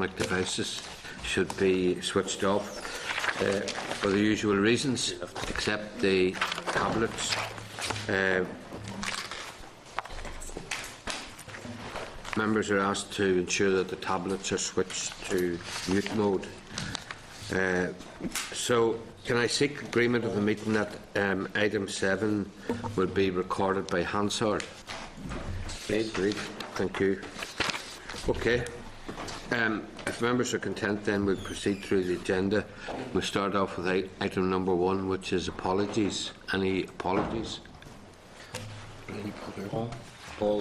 electronic devices should be switched off for the usual reasons, except the tablets. Members are asked to ensure that the tablets are switched to mute mode. So, can I seek agreement of the meeting that item 7 will be recorded by Hansard? Agreed. Thank you. Okay. If members are content, then we'll proceed through the agenda. We'll start off with item number 1, which is apologies. Any apologies? Paul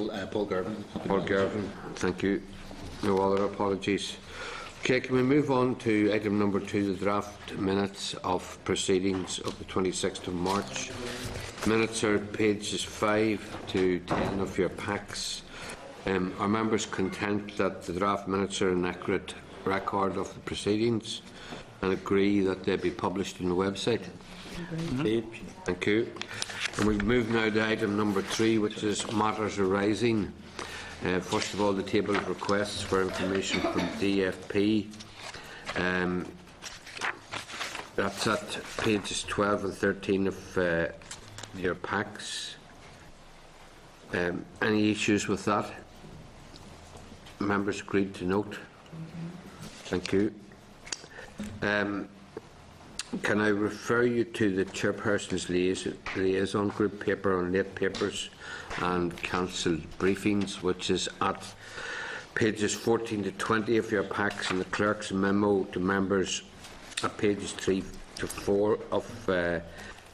Gervin. Paul Gervin, thank you. No other apologies. Okay, can we move on to item number 2, the draft minutes of proceedings of the 26th of March. Minutes are pages 5 to 10 of your packs. Are members content that the draft minutes are an accurate record of the proceedings and agree that they be published on the website? Thank you. And we move now to item number 3, which is matters arising. First of all, the table of requests for information from DFP. That's at pages 12 and 13 of your packs. Any issues with that? Members agreed to note. Thank you. Can I refer you to the Chairperson's liaison group paper on late papers and cancelled briefings, which is at pages 14 to 20 of your packs, and the clerk's memo to members at pages 3 to 4 of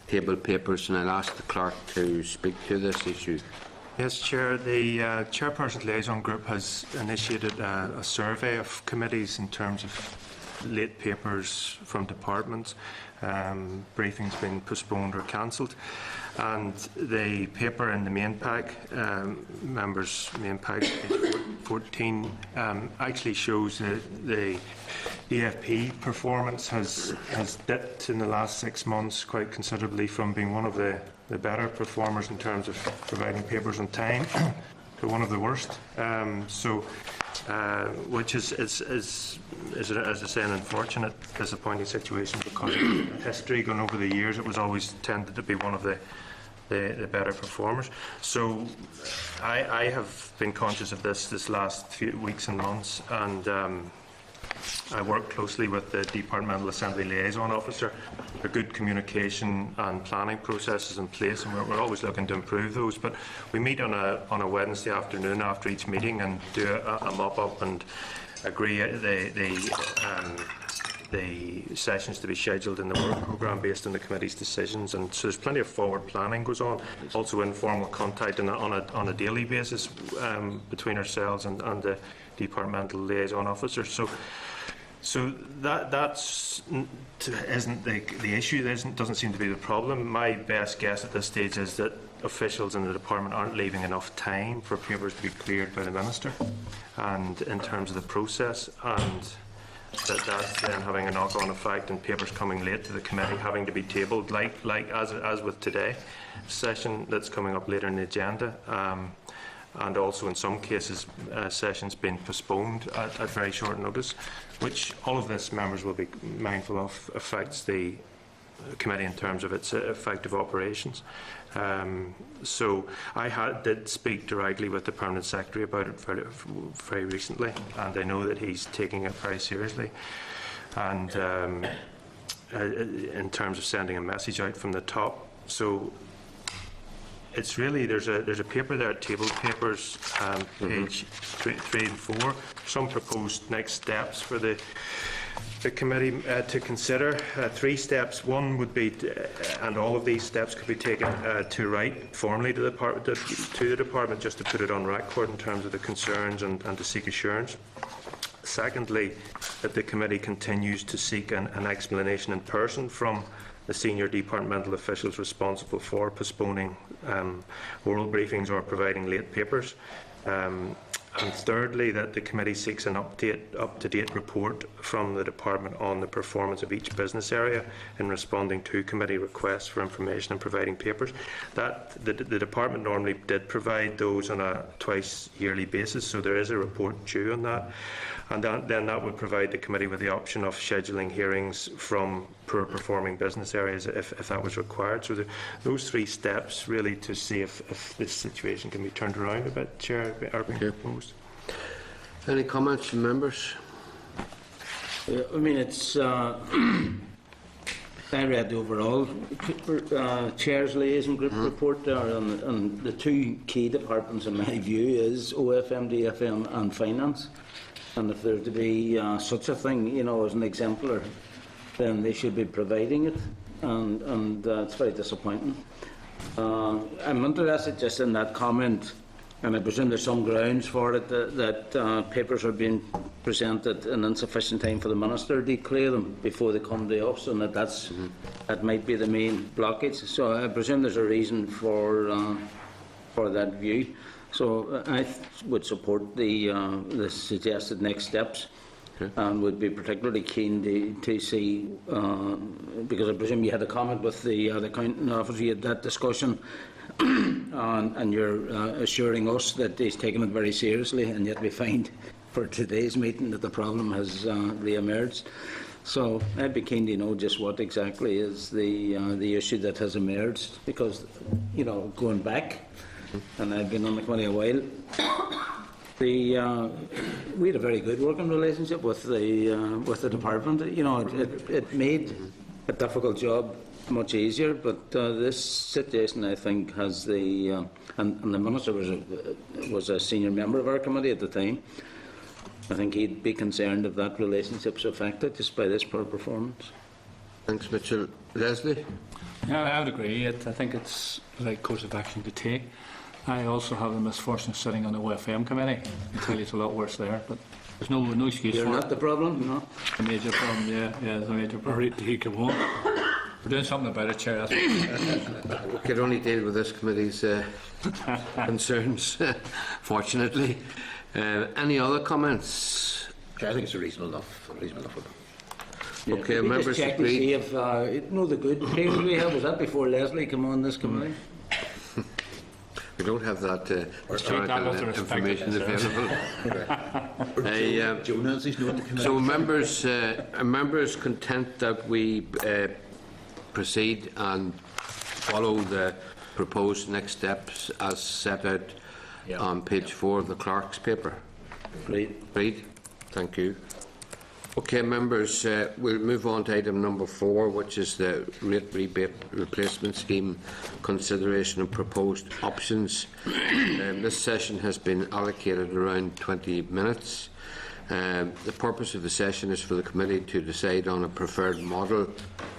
table papers, and I'll ask the clerk to speak to this issue. Yes, Chair. The Chairperson's liaison group has initiated a survey of committees in terms of late papers from departments, briefings being postponed or cancelled, and the paper in the main pack, members' main pack, page 14, actually shows that the DFP performance has dipped in the last 6 months quite considerably, from being one of the better performers in terms of providing papers on time to one of the worst. Which is, as I say, an unfortunate, disappointing situation, because of history going over the years, it was always tended to be one of the better performers. So I have been conscious of this last few weeks and months, and I work closely with the Departmental Assembly Liaison Officer. There are good communication and planning processes in place, and we're always looking to improve those. But we meet on a Wednesday afternoon after each meeting and do a mop-up and agree the sessions to be scheduled in the work programme based on the committee's decisions. And so there's plenty of forward planning goes on. Also informal contact on a daily basis between ourselves and the Departmental Liaison Officer. So that isn't the issue. Doesn't seem to be the problem. My best guess at this stage is that officials in the department aren't leaving enough time for papers to be cleared by the minister, and in terms of the process, and that's then having a knock-on effect and papers coming late to the committee having to be tabled, like as with today session that's coming up later in the agenda. And also in some cases sessions being postponed at very short notice, which all of this members will be mindful of affects the committee in terms of its effective operations. So I did speak directly with the Permanent Secretary about it very recently, and I know that he's taking it very seriously, and in terms of sending a message out from the top. So it's really, there's a paper there, table papers, page 3 and 4, some proposed next steps for the committee to consider. 3 steps. One would be, and all of these steps could be taken to write formally to the department, just to put it on record in terms of the concerns and to seek assurance. Secondly, that the committee continues to seek an explanation in person from the senior departmental officials responsible for postponing oral briefings or providing late papers. And thirdly, that the committee seeks an up-to-date report from the department on the performance of each business area in responding to committee requests for information and providing papers. That the department normally did provide those on a twice yearly basis, so there is a report due on that. And then that would provide the committee with the option of scheduling hearings from poor performing business areas if that was required. So those 3 steps really to see if this situation can be turned around a bit, Chair, are being proposed. Any comments from members? I mean, it's. I read the overall Chair's liaison group report there, and the 2 key departments, in my view, is OFM, DFM, and Finance. And if there to be such a thing, you know, as an exemplar, then they should be providing it, and it's very disappointing. I'm interested just in that comment. And I presume there's some grounds for it that papers are being presented in insufficient time for the Minister to declare them before they come to us, and that might be the main blockage. So I presume there's a reason for that view. So I would support the suggested next steps, and would be particularly keen to see, because I presume you had a comment with the accounting officer, you had that discussion. And you're assuring us that he's taken it very seriously, and yet we find for today's meeting that the problem has re-emerged. So I'd be keen to know just what exactly is the issue that has emerged, because, you know, going back, and I've been on the committee a while, we had a very good working relationship with the department. You know, it made a difficult job much easier, but this situation, I think, has the and the Minister was a senior member of our committee at the time. I think he'd be concerned if that relationship's affected just by this poor performance. Thanks, Mitchell. Leslie? Yeah, I would agree. I think it's the right course of action to take. I also have the misfortune of sitting on the OFM committee. I can tell you it's a lot worse there, but there's no excuse for it. You're not the problem, no? A major problem, yeah, there's a major problem. He come home. We're doing something about it, Chair. We could only deal with this committee's concerns, fortunately. Any other comments? I think it's a reasonable enough one. Yeah. Okay, we members just check to agree. see if the good period we have, was that before Leslie came on this committee? We don't have that historical information available. Jonas is not the committee. So are members content that we proceed and follow the proposed next steps as set out on page 4 of the clerk's paper? Great. Agreed. Thank you. Okay, members, we'll move on to item number 4, which is the rate rebate replacement scheme consideration and proposed options. This session has been allocated around 20 minutes. The purpose of the session is for the committee to decide on a preferred model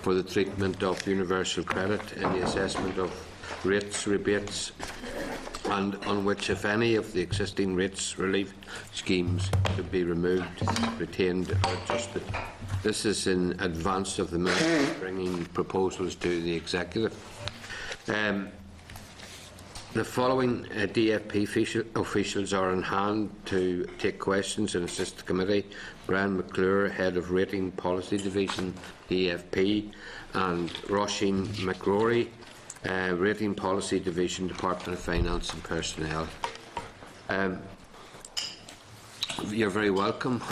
for the treatment of universal credit in the assessment of rates, rebates, and on which, if any, of the existing rates relief schemes should be removed, retained or adjusted. This is in advance of the Minister bringing proposals to the Executive. The following DFP officials are on hand to take questions and assist the committee: Brian McClure, Head of Rating Policy Division, DFP, and Roisin McRory, Rating Policy Division, Department of Finance and Personnel. You're very welcome.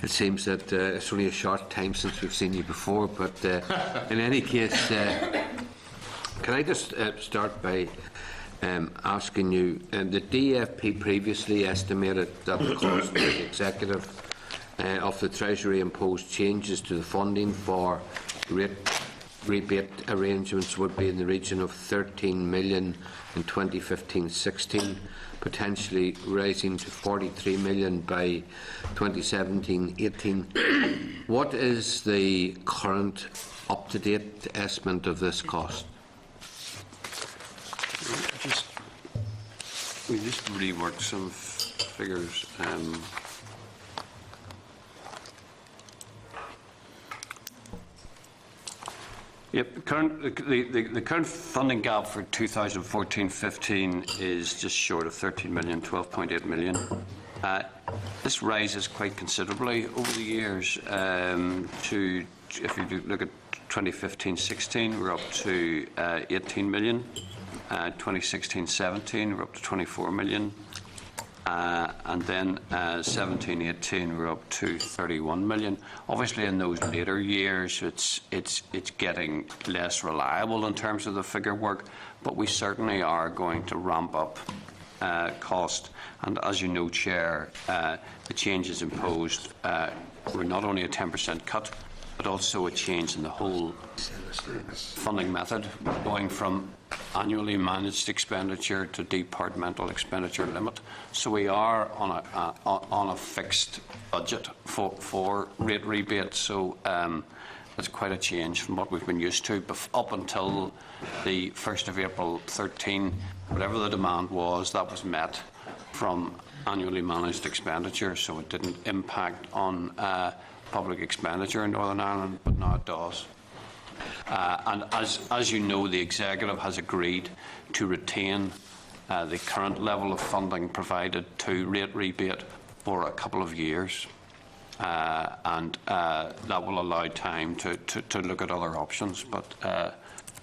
It seems that it's only a short time since we've seen you before, but in any case, can I just start by asking you, the DFP previously estimated that the cost of the Executive of the Treasury imposed changes to the funding for rebate arrangements would be in the region of 13 million in 2015-16, potentially rising to 43 million by 2017-18. What is the current up-to-date estimate of this cost? We just reworked some figures. Yep, the current funding gap for 2014-15 is just short of 13 million, 12.8 million. This rises quite considerably over the years. If you look at 2015-16, we're up to 18 million. 2016-17, we're up to 24 million. And then 17-18 we're up to 31 million. Obviously in those later years it's getting less reliable in terms of the figure work, but we certainly are going to ramp up cost. And as you know, Chair, the changes imposed were not only a 10% cut, but also a change in the whole funding method, going from annually managed expenditure to departmental expenditure limit. So we are on a fixed budget for rate rebates. So it's quite a change from what we've been used to. Up until the 1st of April 13, whatever the demand was, that was met from annually managed expenditure, so it didn't impact on public expenditure in Northern Ireland, but now it does. And as you know, the Executive has agreed to retain the current level of funding provided to rate rebate for a couple of years. And that will allow time to look at other options. But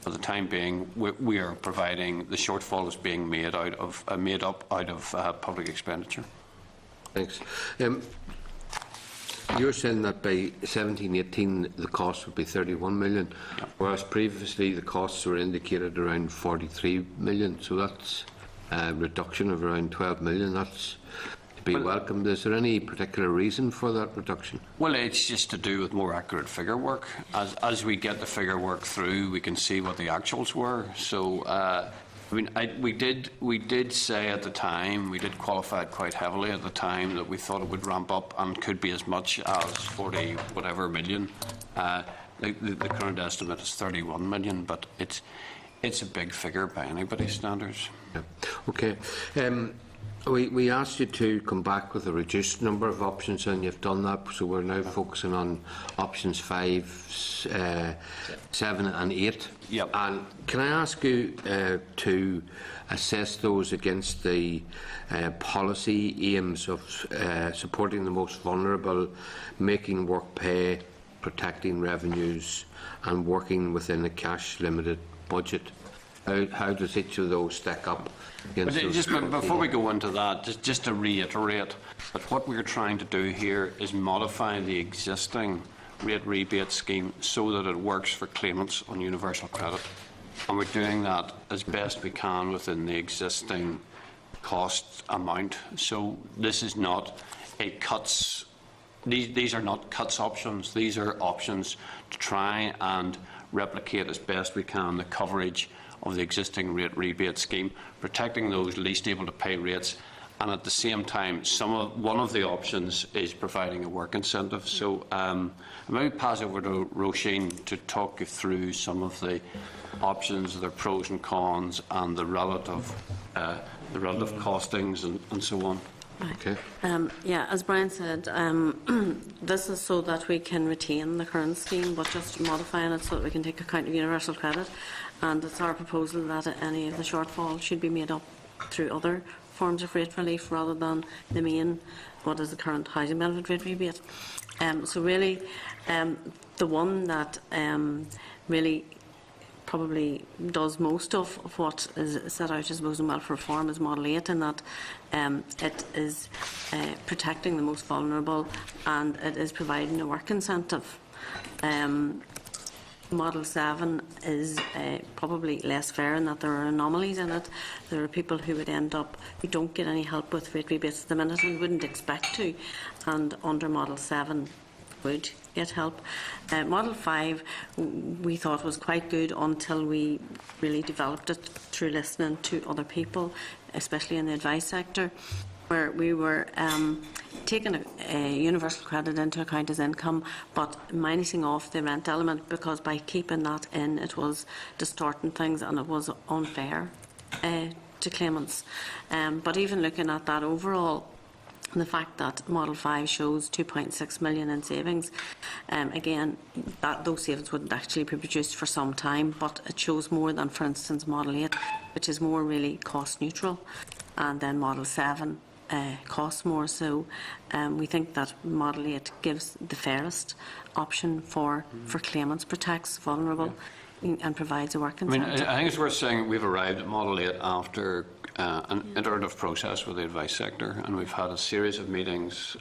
for the time being, we are providing, the shortfall is being made up out of public expenditure. Thanks. You're saying that by 17-18 the cost would be 31 million, whereas previously the costs were indicated around 43 million. So that's a reduction of around 12 million. That's to be welcomed. Is there any particular reason for that reduction? Well, it's just to do with more accurate figure work. As we get the figure work through, we can see what the actuals were. So I mean, we did say at the time, we did qualify it quite heavily at the time, that we thought it would ramp up and could be as much as 40 whatever million. The current estimate is 31 million, but it's a big figure by anybody's standards. Yeah. Okay. We asked you to come back with a reduced number of options, and you've done that. So we're now focusing on options 5, 7 and 8. Yep. And can I ask you to assess those against the policy aims of supporting the most vulnerable, making work pay, protecting revenues, and working within a cash-limited budget? How does each of those stack up? But before we go into that, just to reiterate that what we're trying to do here is modify the existing rate rebate scheme so that it works for claimants on universal credit. And we're doing that as best we can within the existing cost amount. So this is not a cuts. These are not cuts options. These are options to try and replicate as best we can the coverage of the existing rate rebate scheme, protecting those least able to pay rates, and at the same time, one of the options is providing a work incentive. So I'm going to pass over to Roisin to talk you through some of the options, their pros and cons, and the relative costings and so on. Okay. Yeah, as Brian said, this is so that we can retain the current scheme, but just modifying it so that we can take account of universal credit. And it's our proposal that any of the shortfall should be made up through other forms of rate relief rather than the main, what is the current housing benefit rate rebate. So really, the one that really probably does most of what is set out as housing welfare reform is Model 8, in that it is protecting the most vulnerable and it is providing a work incentive. Model 7 is probably less fair in that there are anomalies in it. There are people who would end up who don't get any help with rate rebates at the minute and wouldn't expect to, and under Model 7 would get help. Model 5 we thought was quite good until we really developed it through listening to other people, especially in the advice sector, where we were taking a universal credit into account as income, but minusing off the rent element, because by keeping that in, it was distorting things and it was unfair to claimants. But even looking at that overall, the fact that Model 5 shows 2.6 million in savings, again, those savings wouldn't actually be produced for some time, but it shows more than, for instance, Model 8, which is more really cost neutral, and then Model 7 costs more. So we think that Model 8 gives the fairest option for claimants, protects vulnerable and provides a work incentive. I think it's worth saying we've arrived at Model 8 after an iterative process with the advice sector, and we've had a series of meetings,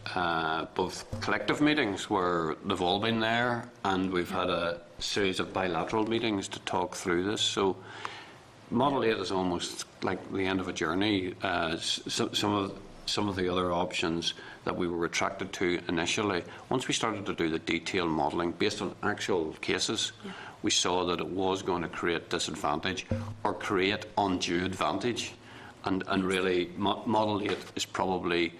both collective meetings where they've all been there, and we've had a series of bilateral meetings to talk through this. So Model 8 is almost like the end of a journey. Some of the other options that we were attracted to initially, once we started to do the detailed modelling based on actual cases, we saw that it was going to create disadvantage or create undue advantage. And really, Model 8 is probably,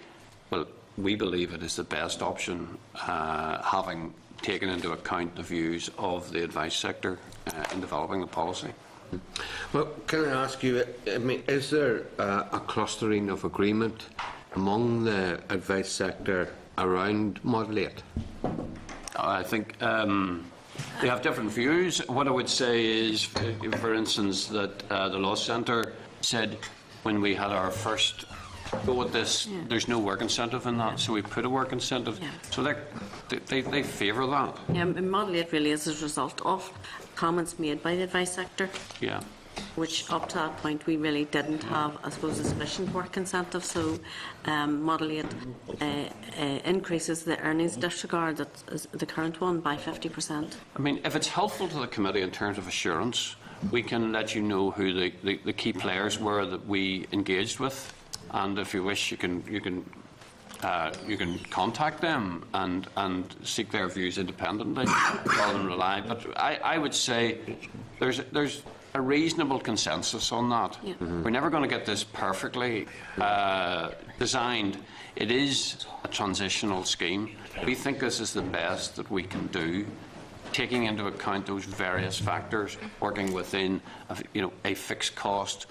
well, we believe it is the best option, having taken into account the views of the advice sector in developing the policy. Well, can I ask you, I mean, is there a clustering of agreement among the advice sector around Model 8? I think they have different views. What I would say is, for instance, that the Law Centre said when we had our first go at this, there's no work incentive in that, so we put a work incentive. So they favour that. Yeah, Model 8 really is a result of comments made by the advice sector. Yeah. Which up to that point we really didn't have, I suppose, a sufficient work incentive. So Model 8 increases the earnings disregard, that's the current one, by 50%. I mean, if it's helpful to the committee in terms of assurance, we can let you know who the key players were that we engaged with, and if you wish, you can contact them and seek their views independently rather than rely. But I would say there's a reasonable consensus on that. Yeah. We're never going to get this perfectly designed. It is a transitional scheme. We think this is the best that we can do, taking into account those various factors, working within a fixed cost,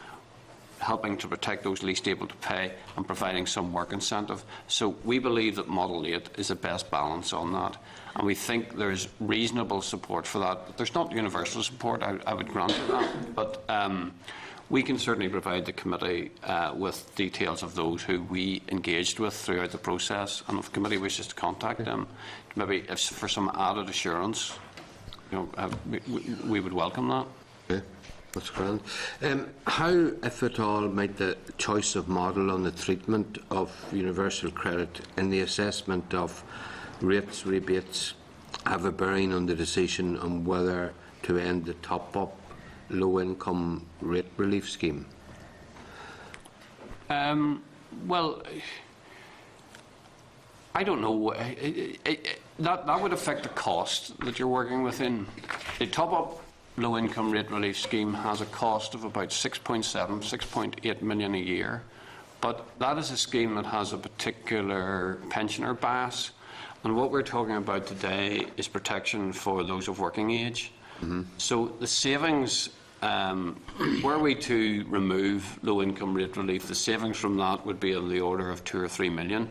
helping to protect those least able to pay, and providing some work incentive. So we believe that Model 8 is the best balance on that, and we think there's reasonable support for that. But there's not universal support, I would grant you that, but we can certainly provide the committee with details of those who we engaged with throughout the process, and if the committee wishes to contact them, maybe if for some added assurance, we would welcome that. Okay. That's grand. How, if at all, might the choice of model on the treatment of universal credit in the assessment of rates, rebates, have a bearing on the decision on whether to end the top-up low-income rate relief scheme? Well, I don't know. That would affect the cost that you're working within. The top-up low-income rate relief scheme has a cost of about 6.8 million a year, but that is a scheme that has a particular pensioner bias, and what we're talking about today is protection for those of working age. So the savings, were we to remove low-income rate relief, the savings from that would be in the order of 2 or 3 million.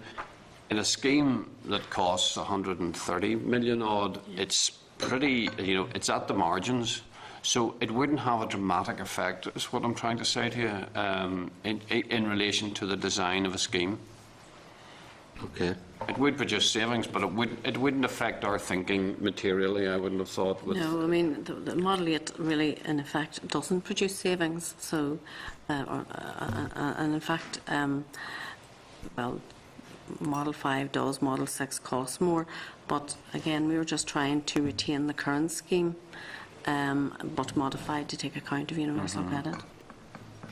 In a scheme that costs 130 million odd, it's pretty, it's at the margins. So it wouldn't have a dramatic effect, is what I'm trying to say to you, in relation to the design of a scheme. Okay. It would produce savings, but it wouldn't affect our thinking materially, I wouldn't have thought. No, I mean, the Model 8 really, in effect, doesn't produce savings. So, and in fact, well, Model 5 does, Model 6 costs more. But again, we were just trying to retain the current scheme, but modified to take account of universal credit.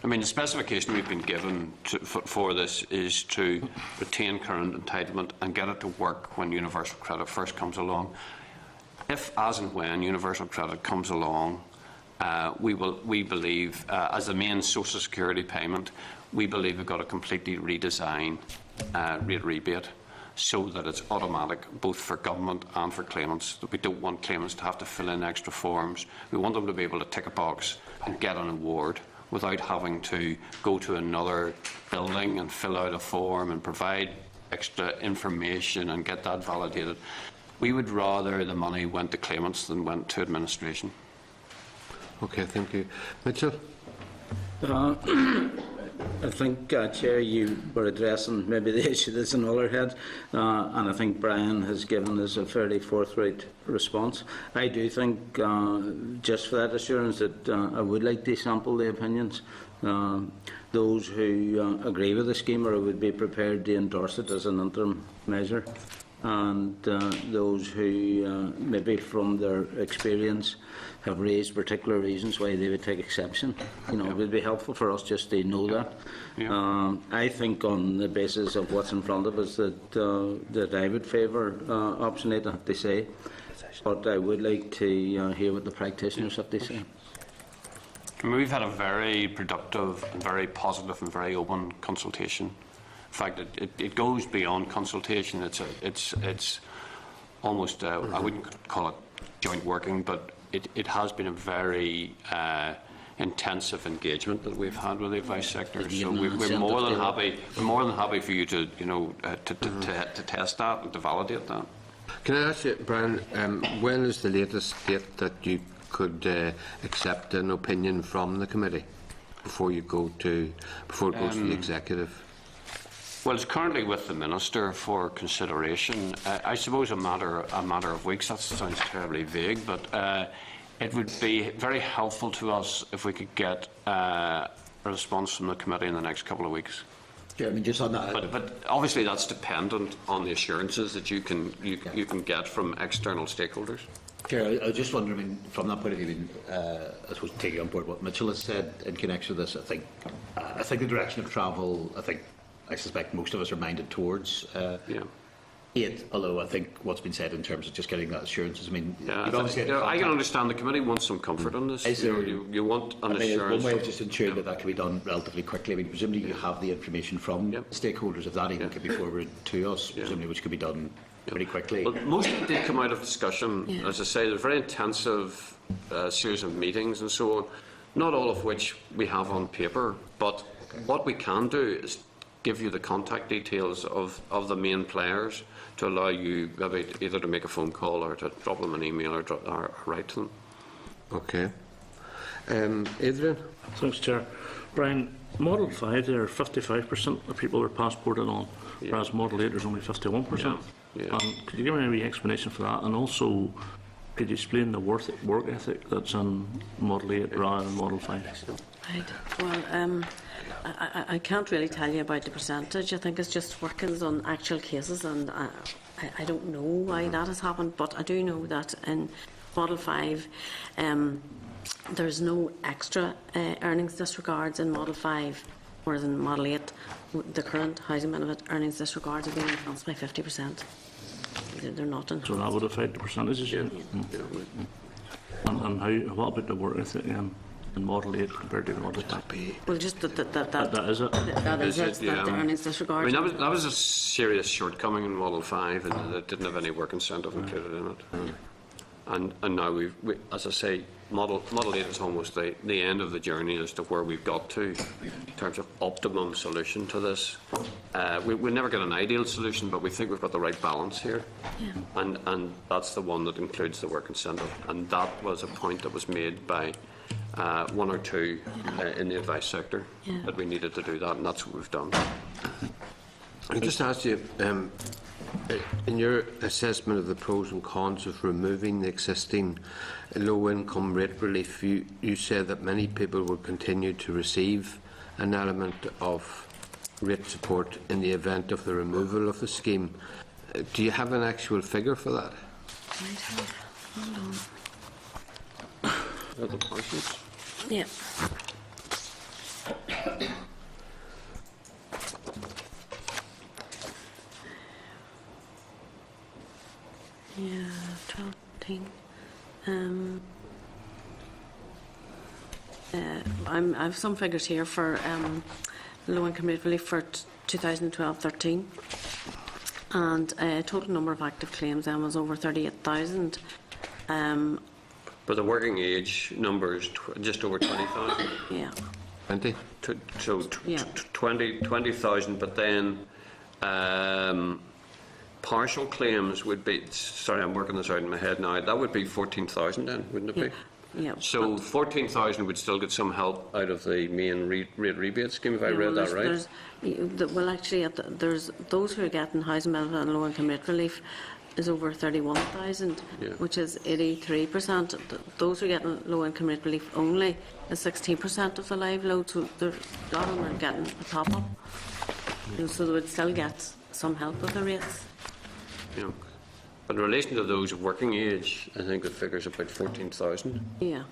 I mean, the specification we've been given for this is to retain current entitlement and get it to work when universal credit first comes along. If, as and when, universal credit comes along, we believe, as the main social security payment, we believe we've got to completely redesign rate rebate so that it's automatic both for government and for claimants. That we don't want claimants to have to fill in extra forms. We want them to be able to tick a box and get an award without having to go to another building and fill out a form and provide extra information and get that validated. We would rather the money went to claimants than went to administration. Okay, thank you. Mitchell? I think, Chair, you were addressing maybe the issue that's in all our heads, and I think Brian has given us a fairly forthright response. I do think, just for that assurance, that I would like to sample the opinions Those who agree with the scheme or would be prepared to endorse it as an interim measure, and those who maybe from their experience have raised particular reasons why they would take exception. You know, it would be helpful for us just to know that. I think on the basis of what's in front of us that I would favour option 8, I have to say, but I would like to hear what the practitioners have to say. We've had a very productive, and very positive and very open consultation. In fact, it goes beyond consultation. It's almost, I wouldn't call it joint working, but it has been a very intensive engagement that we've had with the advice sector. So we're more than happy. We're more than happy for you to, you know, to test that and to validate that. Can I ask you, Brian, when is the latest date that you could accept an opinion from the committee before it goes to the executive? Well, it's currently with the Minister for consideration. I suppose a matter of weeks. That sounds terribly vague, but it would be very helpful to us if we could get a response from the committee in the next couple of weeks. Chair, I mean, just on that. But obviously that's dependent on the assurances that you can get from external stakeholders. Chair, I just wonder, I mean, from that point of view, I mean, I suppose taking on board what Mitchell has said in connection with this, I think the direction of travel, I suspect most of us are minded towards 8, although I think what's been said in terms of just getting that assurances, I mean, I can understand the committee wants some comfort on this. You want an assurance. One way of just ensuring that can be done relatively quickly. I mean, presumably you have the information from stakeholders, if that even could be forwarded to us, presumably, which could be done pretty quickly. Well, most of it did come out of discussion. As I say, there's a very intensive series of meetings and so on, not all of which we have on paper, but what we can do is give you the contact details of the main players to allow you maybe either to make a phone call or to drop them an email or write to them. Okay. Adrian? Thanks, Chair. Brian, Model 5 there, 55% of people are passported on, whereas Model 8 there's only 51%. Could you give me any explanation for that? And also, could you explain the work ethic that's in Model 8 rather than Model 5? Right. Well, I can't really tell you about the percentage. I think it's just workings on actual cases, and I don't know why that has happened, but I do know that in Model 5 there's no extra earnings disregards in Model 5, whereas in Model 8 the current housing benefit earnings disregards are being enhanced by 50%. They're not in. So that would affect the percentages? And what about the work ethic in Model 8 compared to Model 5? Well, just that is it. That is it, that the earnings disregard. I mean, that was a serious shortcoming in Model 5, and it didn't have any work incentive included in it. And now we, as I say, Model 8 is almost the end of the journey as to where we've got to in terms of optimum solution to this. We'll never get an ideal solution, but we think we've got the right balance here. And that's the one that includes the work incentive. And that was a point that was made by one or two in the advice sector that we needed to do that, and that's what we've done. I just asked you, in your assessment of the pros and cons of removing the existing low-income rate relief, you said that many people will continue to receive an element of rate support in the event of the removal of the scheme. Do you have an actual figure for that? Hold on. Other questions? Yeah. Yeah, 12, 13. I have some figures here for low-income rate relief for 2012-13, and total number of active claims then was over 38,000. But the working age number is just over 20,000. Yeah. 20? So 20,000, but then partial claims would be, sorry, I'm working this out in my head now, that would be 14,000 then, wouldn't it be? Yeah. So 14,000 would still get some help out of the main rate rebate scheme, if I read that right? Well, actually, there's those who are getting housing benefit and low income rate relief. is over 31,000, Yeah. which is 83%. Those who are getting low-income rate relief only is 16% of the live load, so a lot of them are getting a top-up. So they would still get some help with the rates. Yeah. But in relation to those of working age, I think the figure's about 14,000. Yeah.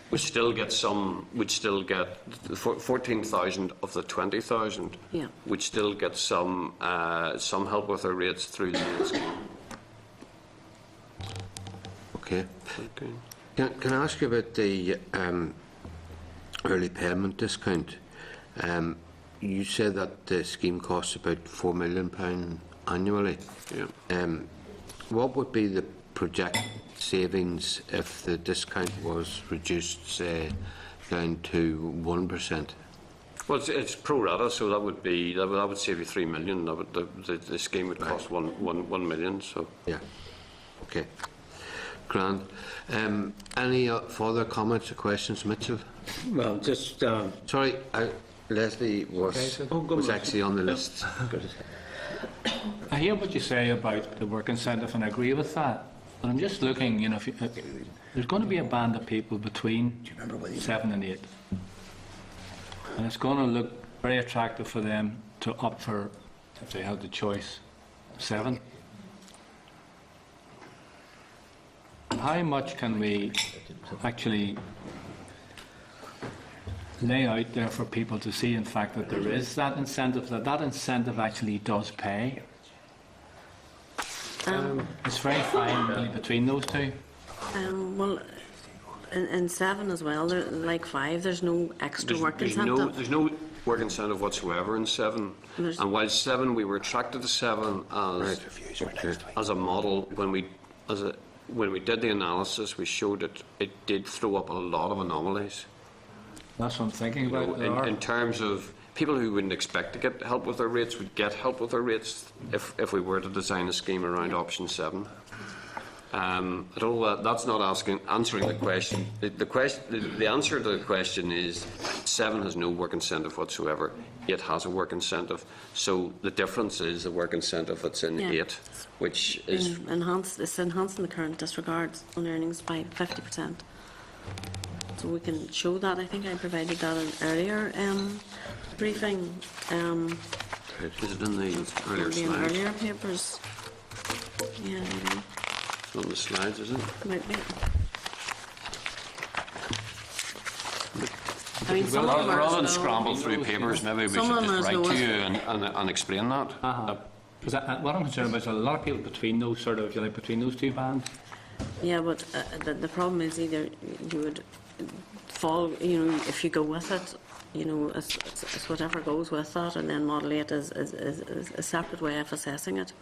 Which still get 14,000 of the 20,000. Yeah. Which still get some help with their rates through the aid scheme. Okay. Okay. Can I ask you about the early payment discount? You said that the scheme costs about £4 million annually. Yeah. What would be the projected savings if the discount was reduced, say, down to 1%? Well, it's pro rata, so that would save you 3 million. The scheme would cost 1 million. So Yeah. Okay. Grand. Any further comments or questions, Mitchell? Well, just Sorry, Leslie was actually on the list. I hear what you say about the work incentive, and I agree with that. But I'm just looking, you know, there's going to be a band of people between 7 and 8. And it's going to look very attractive for them to opt for, if they had the choice, 7. How much can we actually lay out there for people to see, in fact, that there is that incentive actually does pay? It's very fine really between those two. Well, in 7 as well, like 5, there's no extra work incentive. There's no work incentive whatsoever in 7. And while 7, we were attracted to 7 as a model. When we did the analysis, we showed that it did throw up a lot of anomalies. That's what I'm thinking about. In terms of people who wouldn't expect to get help with their rates would get help with their rates if we were to design a scheme around option 7. I don't know, that's not answering the question. The answer to the question is 7 has no work incentive whatsoever. 8 has a work incentive. So the difference is the work incentive that's in 8, which is It's enhancing the current disregards on earnings by 50%. So we can show that. I think I provided that in earlier briefing. is it in the earlier Maybe in slides? earlier papers. Yeah, maybe. It's on the slides, is it? Might be. I mean, some of them are Rather than as low- scramble through papers, maybe we Some should of them just are as write low to as- you and explain that. Because what I'm concerned about is a lot of people between those sort of, if you like, between those two bands. Yeah, but the problem is either you would fall, you know, if you go with it, you know, it's whatever goes with that, and then Model 8 is a separate way of assessing it.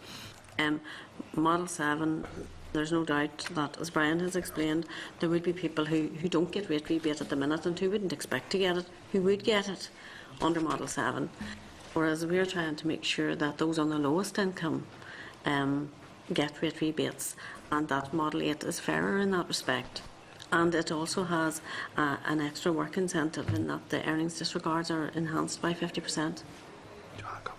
Model 7, there's no doubt that, as Brian has explained, there would be people who don't get rate rebate at the minute and who wouldn't expect to get it, who would get it under Model 7. Whereas we're trying to make sure that those on the lowest income get rate rebates, and that Model 8 is fairer in that respect. And it also has an extra work incentive in that the earnings disregards are enhanced by 50%.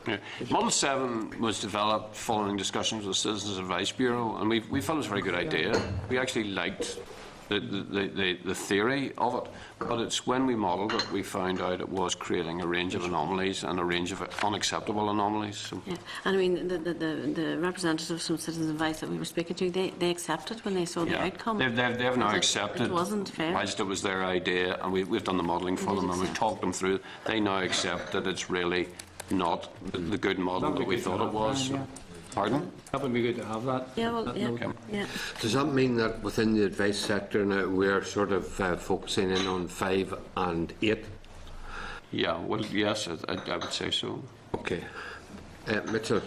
Yeah. Model 7 was developed following discussions with the Citizens Advice Bureau, and we felt it was a very good idea. We actually liked the theory of it, but it's when we modelled it we found out it was creating a range of anomalies and a range of unacceptable anomalies. So. Yeah, and I mean the representatives from Citizens Advice that we were speaking to, they accepted when they saw the outcome. They've now Because accepted. It wasn't fair. Whilst it was their idea, and we've done the modelling for them, and we've talked them through. They now accept that it's really not the good model that we thought it was. So. Pardon? That would be good to have that. Yeah, well, yeah, note. yeah. Does that mean that within the advice sector now we're sort of focusing in on 5 and 8? Yeah, well, yes, I would say so. Okay. Mitchell?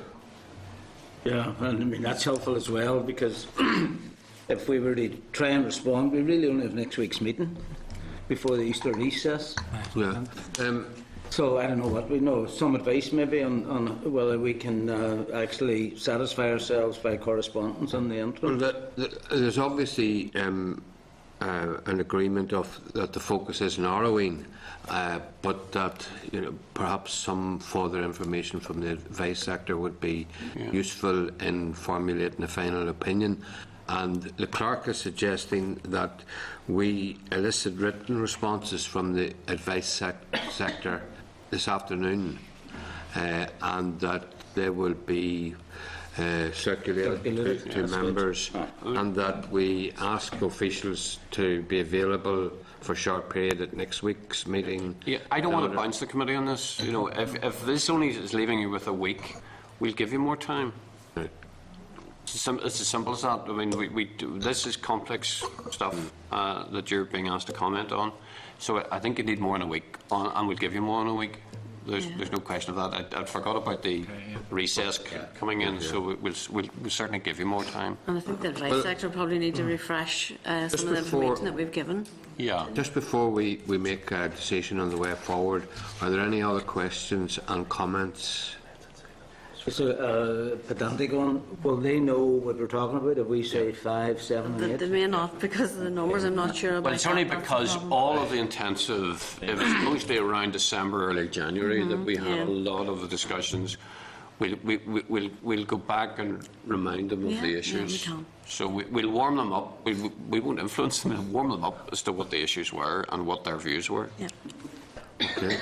yeah, and I mean that's helpful as well, because if we were to try and respond, we really only have next week's meeting before the Easter recess. Yeah. So I don't know what we know. Some advice maybe on whether we can actually satisfy ourselves by correspondence on the interim. Well, there's obviously an agreement of that the focus is narrowing, but that perhaps some further information from the advice sector would be useful in formulating a final opinion. And the clerk is suggesting that we elicit written responses from the advice sector this afternoon, and that they will be circulated to members, and that we ask officials to be available for a short period at next week's meeting. Yeah, I don't want to bounce the committee on this. If this only is leaving you with a week, we'll give you more time. Right. It's as simple as that. I mean, we do, this is complex stuff that you're being asked to comment on. So I think you need more in a week, and we'll give you more in a week. There's no question of that. I'd forgot about the recess coming in, so we'll certainly give you more time. And I think the advice sector probably need to refresh some of the information that we've given. Yeah. Just before we make a decision on the way forward, are there any other questions and comments? Just a pedantic one. Will they know what we're talking about if we say 5, 7 and 8? They may not, because of the numbers. I'm not sure about But it's only that. because all of the intensive, it was mostly around December, early January that we had a lot of the discussions. We'll go back and remind them of the issues. Yeah, we can. So we'll warm them up. We won't influence them. We'll warm them up as to what the issues were and what their views were. Yeah. Okay.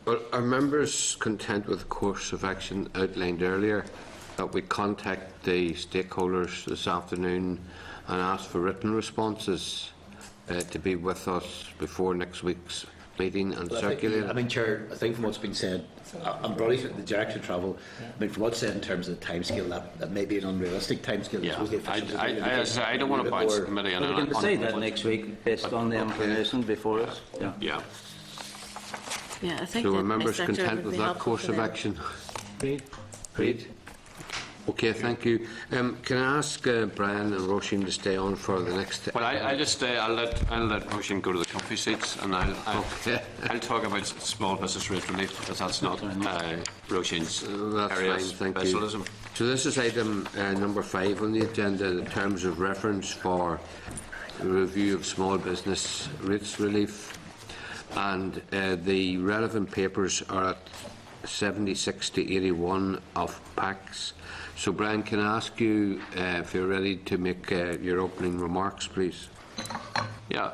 Well, are members content with the course of action outlined earlier, that we contact the stakeholders this afternoon and ask for written responses to be with us before next week's meeting and circulate? I mean, Chair, I think from what's been said, I'm broadly the direction of travel. I mean, from what's said in terms of the timescale, that may be an unrealistic timescale. Yeah, I don't want to bounce the committee on We can decide that next week based on the information before us. Yeah. Yeah, I think So the are advice members sector content would with be that helpful course for of them. action? Agreed. Okay, thank you. Can I ask Brian and Roisin to stay on for the next? Well, I'll just I'll let Roisin go to the comfy seats, and I'll talk about small business rate relief, because that's not Roisin's area of specialism. So this is item number 5 on the agenda, the terms of reference for the review of small business rates relief, and the relevant papers are at 76 to 81 of PACS. So, Brian, can I ask you if you're ready to make your opening remarks, please? Yeah.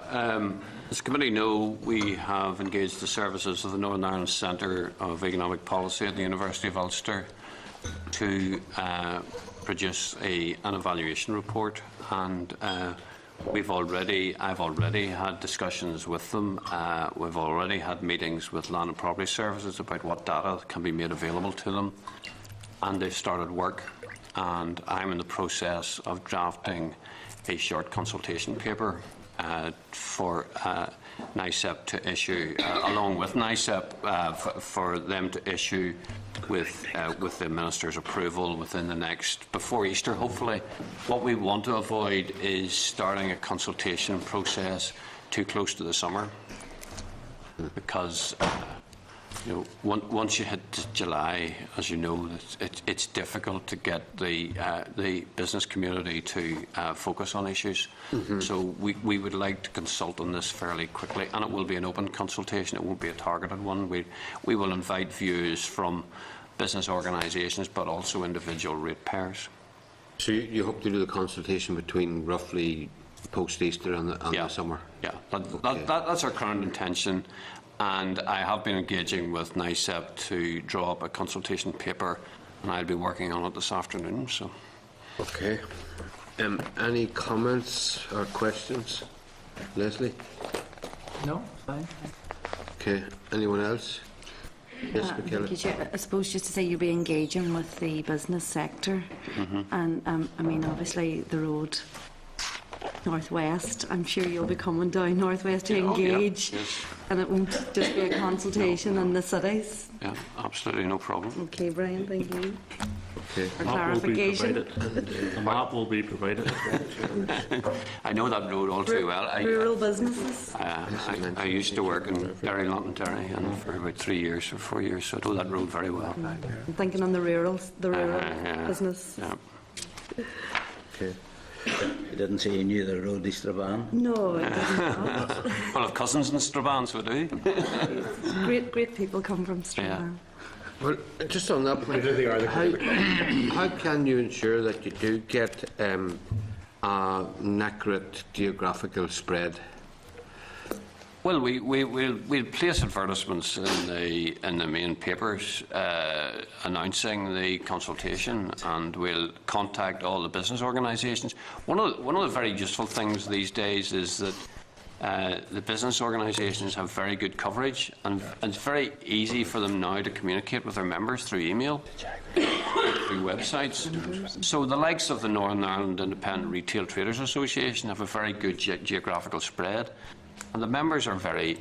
As the committee know, we have engaged the services of the Northern Ireland Centre of Economic Policy at the University of Ulster to produce an evaluation report, and I've already had discussions with them. We've already had meetings with Land and Property Services about what data can be made available to them, and they've started work. And I'm in the process of drafting a short consultation paper for NICEP to issue, along with NICEP, for them to issue with the Minister's approval within the next, before Easter, hopefully. What we want to avoid is starting a consultation process too close to the summer, because once you hit July, as you know, it's difficult to get the business community to focus on issues. So we would like to consult on this fairly quickly, and it will be an open consultation. It won't be a targeted one. We will invite views from business organisations, but also individual ratepayers. So you hope to do the consultation between roughly post-Easter and the summer? Yeah, that's our current intention. And I have been engaging with NICEP to draw up a consultation paper, and I'll be working on it this afternoon. So, okay. Any comments or questions, Leslie? No, fine. Okay. Anyone else? Yes, Michaela. Thank you, Chair. I suppose just to say you'll be engaging with the business sector, and I mean, obviously the road Northwest, I'm sure you'll be coming down Northwest to engage, and it won't just be a consultation in the cities. Yeah, absolutely, no problem. Okay, Brian, thank you. Okay. For clarification. A map will be provided. I know that road all too well. Rural businesses. I used to work in Derry, Londonderry, and for about 3 years or 4 years, so I know that road very well. I'm thinking on the rural business. Yeah. Okay. didn't say you knew the road to Strabane. No, it doesn't. Well, if cousins in Strabane, so do. Great people come from Strabane. Well, just on that point, how can you ensure that you do get an accurate geographical spread? Well, we'll place advertisements in the main papers announcing the consultation, and we'll contact all the business organisations. One of the very useful things these days is that the business organisations have very good coverage, and it's very easy for them now to communicate with their members through email, through websites. So the likes of the Northern Ireland Independent Retail Traders Association have a very good geographical spread. And the members are very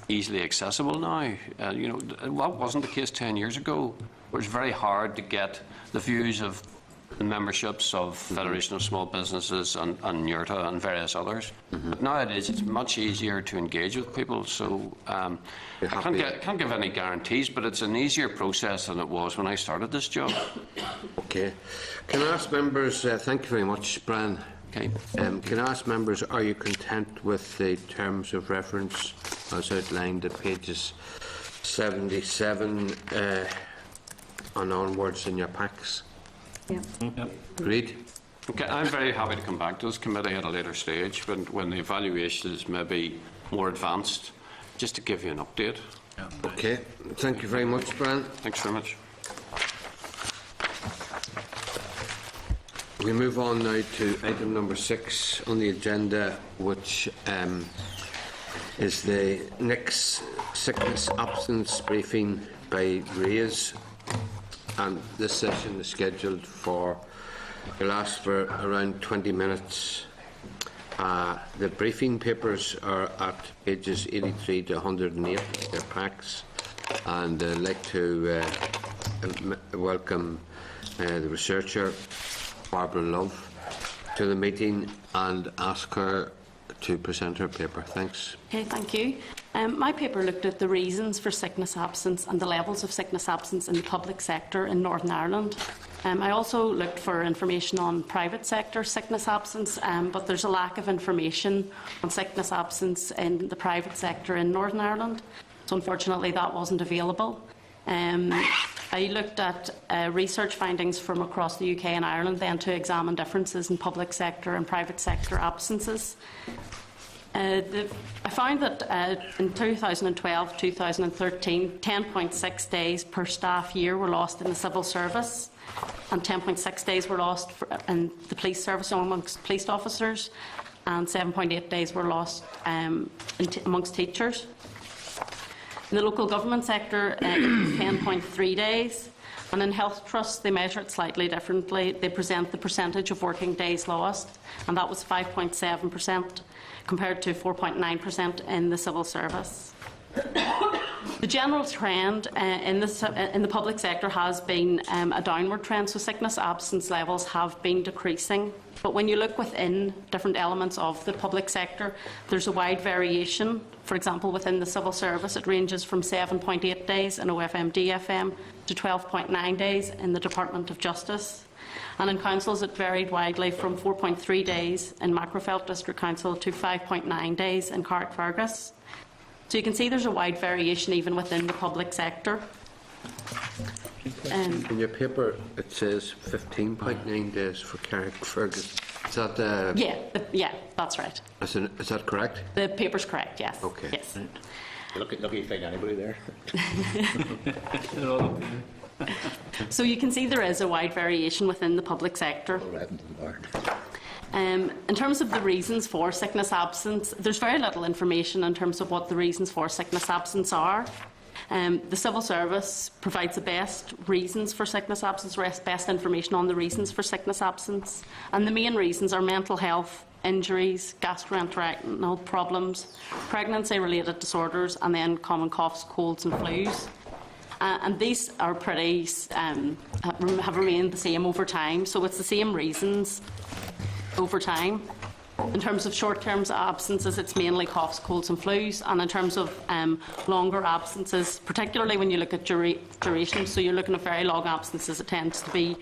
easily accessible now. You know, that wasn't the case 10 years ago. It was very hard to get the views of the memberships of Federation of Small Businesses and NURTA and various others. But nowadays it's much easier to engage with people. So I can't give any guarantees, but it's an easier process than it was when I started this job. Okay. Can I ask members, thank you very much, Brian. Okay. Can I ask members, are you content with the terms of reference as outlined at pages 77 and onwards in your packs? Yeah. Agreed? Okay, I'm very happy to come back to this committee at a later stage when the evaluation is maybe more advanced, just to give you an update. Okay. Thank you very much, Brian. Thanks very much. We move on now to item number 6 on the agenda, which is the next sickness absence briefing by RAISE. And this session is scheduled to last for around 20 minutes. The briefing papers are at pages 83 to 108 of their packs. And I'd like to welcome the researcher, Barbara Love, to the meeting and ask her to present her paper. Thanks. Okay, thank you. My paper looked at the reasons for sickness absence and the levels of sickness absence in the public sector in Northern Ireland. I also looked for information on private sector sickness absence, but there's a lack of information on sickness absence in the private sector in Northern Ireland. So unfortunately that wasn't available. I looked at research findings from across the UK and Ireland then to examine differences in public sector and private sector absences. I found that in 2012-2013, 10.6 days per staff year were lost in the civil service, and 10.6 days were lost in the police service amongst police officers, and 7.8 days were lost amongst teachers. In the local government sector, it was 10.3 days, and in health trusts they measure it slightly differently. They present the percentage of working days lost, and that was 5.7% compared to 4.9% in the civil service. The general trend in the public sector has been a downward trend, so sickness absence levels have been decreasing. But when you look within different elements of the public sector, there's a wide variation. For example, within the civil service, it ranges from 7.8 days in OFMD-FM to 12.9 days in the Department of Justice. And in councils, it varied widely from 4.3 days in Macrofelt District Council to 5.9 days in Carrickfergus. So you can see there's a wide variation even within the public sector. In your paper, it says 15.9 days for Carrickfergus. Is that? Yeah, that's right. Is that correct? The paper's correct. Yes. Okay. Yes. Lucky you find anybody there. So you can see there is a wide variation within the public sector. In terms of the reasons for sickness absence, there's very little information in terms of what the reasons for sickness absence are. The civil service provides the best reasons for sickness absence, best information on the reasons for sickness absence. And the main reasons are mental health, injuries, gastrointestinal problems, pregnancy-related disorders, and then common coughs, colds and flus. And these are pretty, have remained the same over time, so it's the same reasons over time. In terms of short-term absences, it's mainly coughs, colds and flus, and in terms of longer absences, particularly when you look at duration, so you're looking at very long absences, it tends to be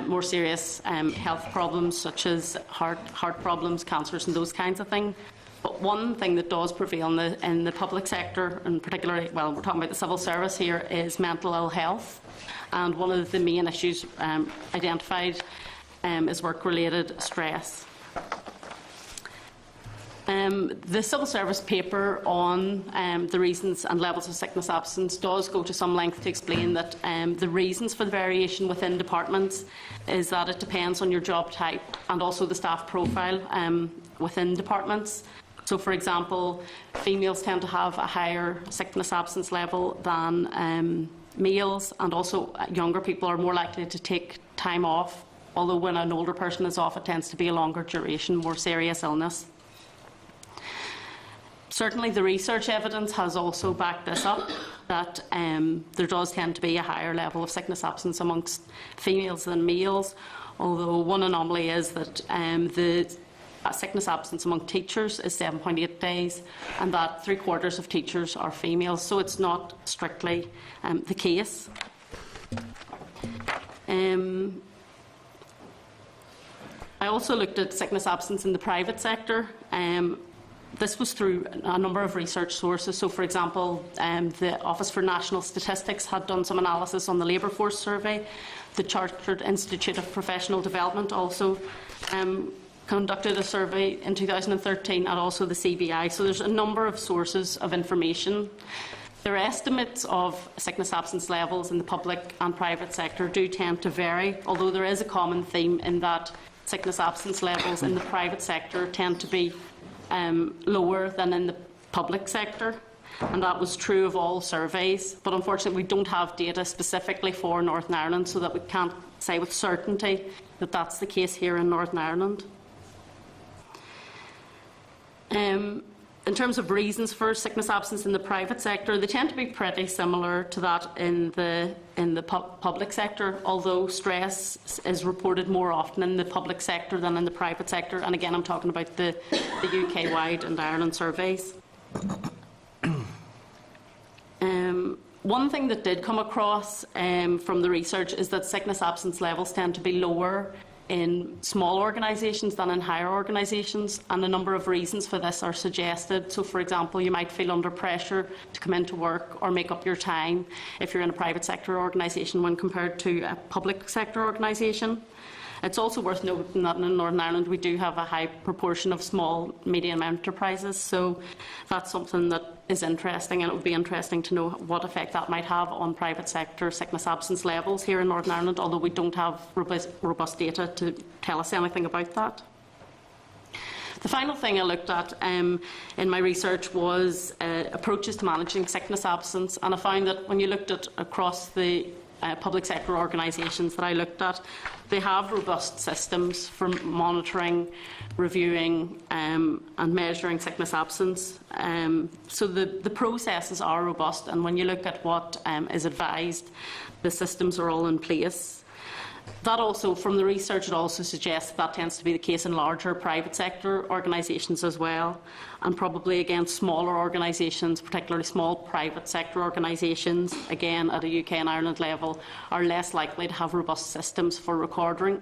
more serious health problems such as heart problems, cancers and those kinds of things. But one thing that does prevail in the public sector, and particularly, well, we're talking about the civil service here, is mental ill health. And one of the main issues identified is work-related stress. The civil service paper on the reasons and levels of sickness absence does go to some length to explain that the reasons for the variation within departments is that it depends on your job type and also the staff profile within departments. So, for example, females tend to have a higher sickness absence level than males, and also younger people are more likely to take time off, although when an older person is off, it tends to be a longer duration, more serious illness. Certainly the research evidence has also backed this up, that there does tend to be a higher level of sickness absence amongst females than males, although one anomaly is that the sickness absence among teachers is 7.8 days, and that 3/4 of teachers are females, so it's not strictly the case. I also looked at sickness absence in the private sector. This was through a number of research sources. So, for example, the Office for National Statistics had done some analysis on the labour force survey. The Chartered Institute of Professional Development also conducted a survey in 2013, and also the CBI. So there's a number of sources of information. Their estimates of sickness absence levels in the public and private sector do tend to vary, although there is a common theme in that sickness absence levels in the private sector tend to be lower than in the public sector, and that was true of all surveys. But unfortunately, we don't have data specifically for Northern Ireland, so that we can't say with certainty that that's the case here in Northern Ireland. In terms of reasons for sickness absence in the private sector, they tend to be pretty similar to that in the public sector, although stress is reported more often in the public sector than in the private sector. And again, I'm talking about the UK-wide and Ireland surveys. One thing that did come across from the research is that sickness absence levels tend to be lower in small organisations than in higher organisations, and a number of reasons for this are suggested. So, for example, you might feel under pressure to come into work or make up your time if you're in a private sector organisation when compared to a public sector organisation. It's also worth noting that in Northern Ireland we do have a high proportion of small, medium enterprises, so that's something that is interesting, and it would be interesting to know what effect that might have on private sector sickness absence levels here in Northern Ireland, although we don't have robust data to tell us anything about that. The final thing I looked at in my research was approaches to managing sickness absence, and I found that when you looked at across the public sector organisations that I looked at, they have robust systems for monitoring, reviewing and measuring sickness absence. So the processes are robust, and when you look at what is advised, the systems are all in place. That also, from the research, it also suggests that tends to be the case in larger private sector organisations as well, and probably again smaller organisations, particularly small private sector organisations, again at a UK and Ireland level, are less likely to have robust systems for recording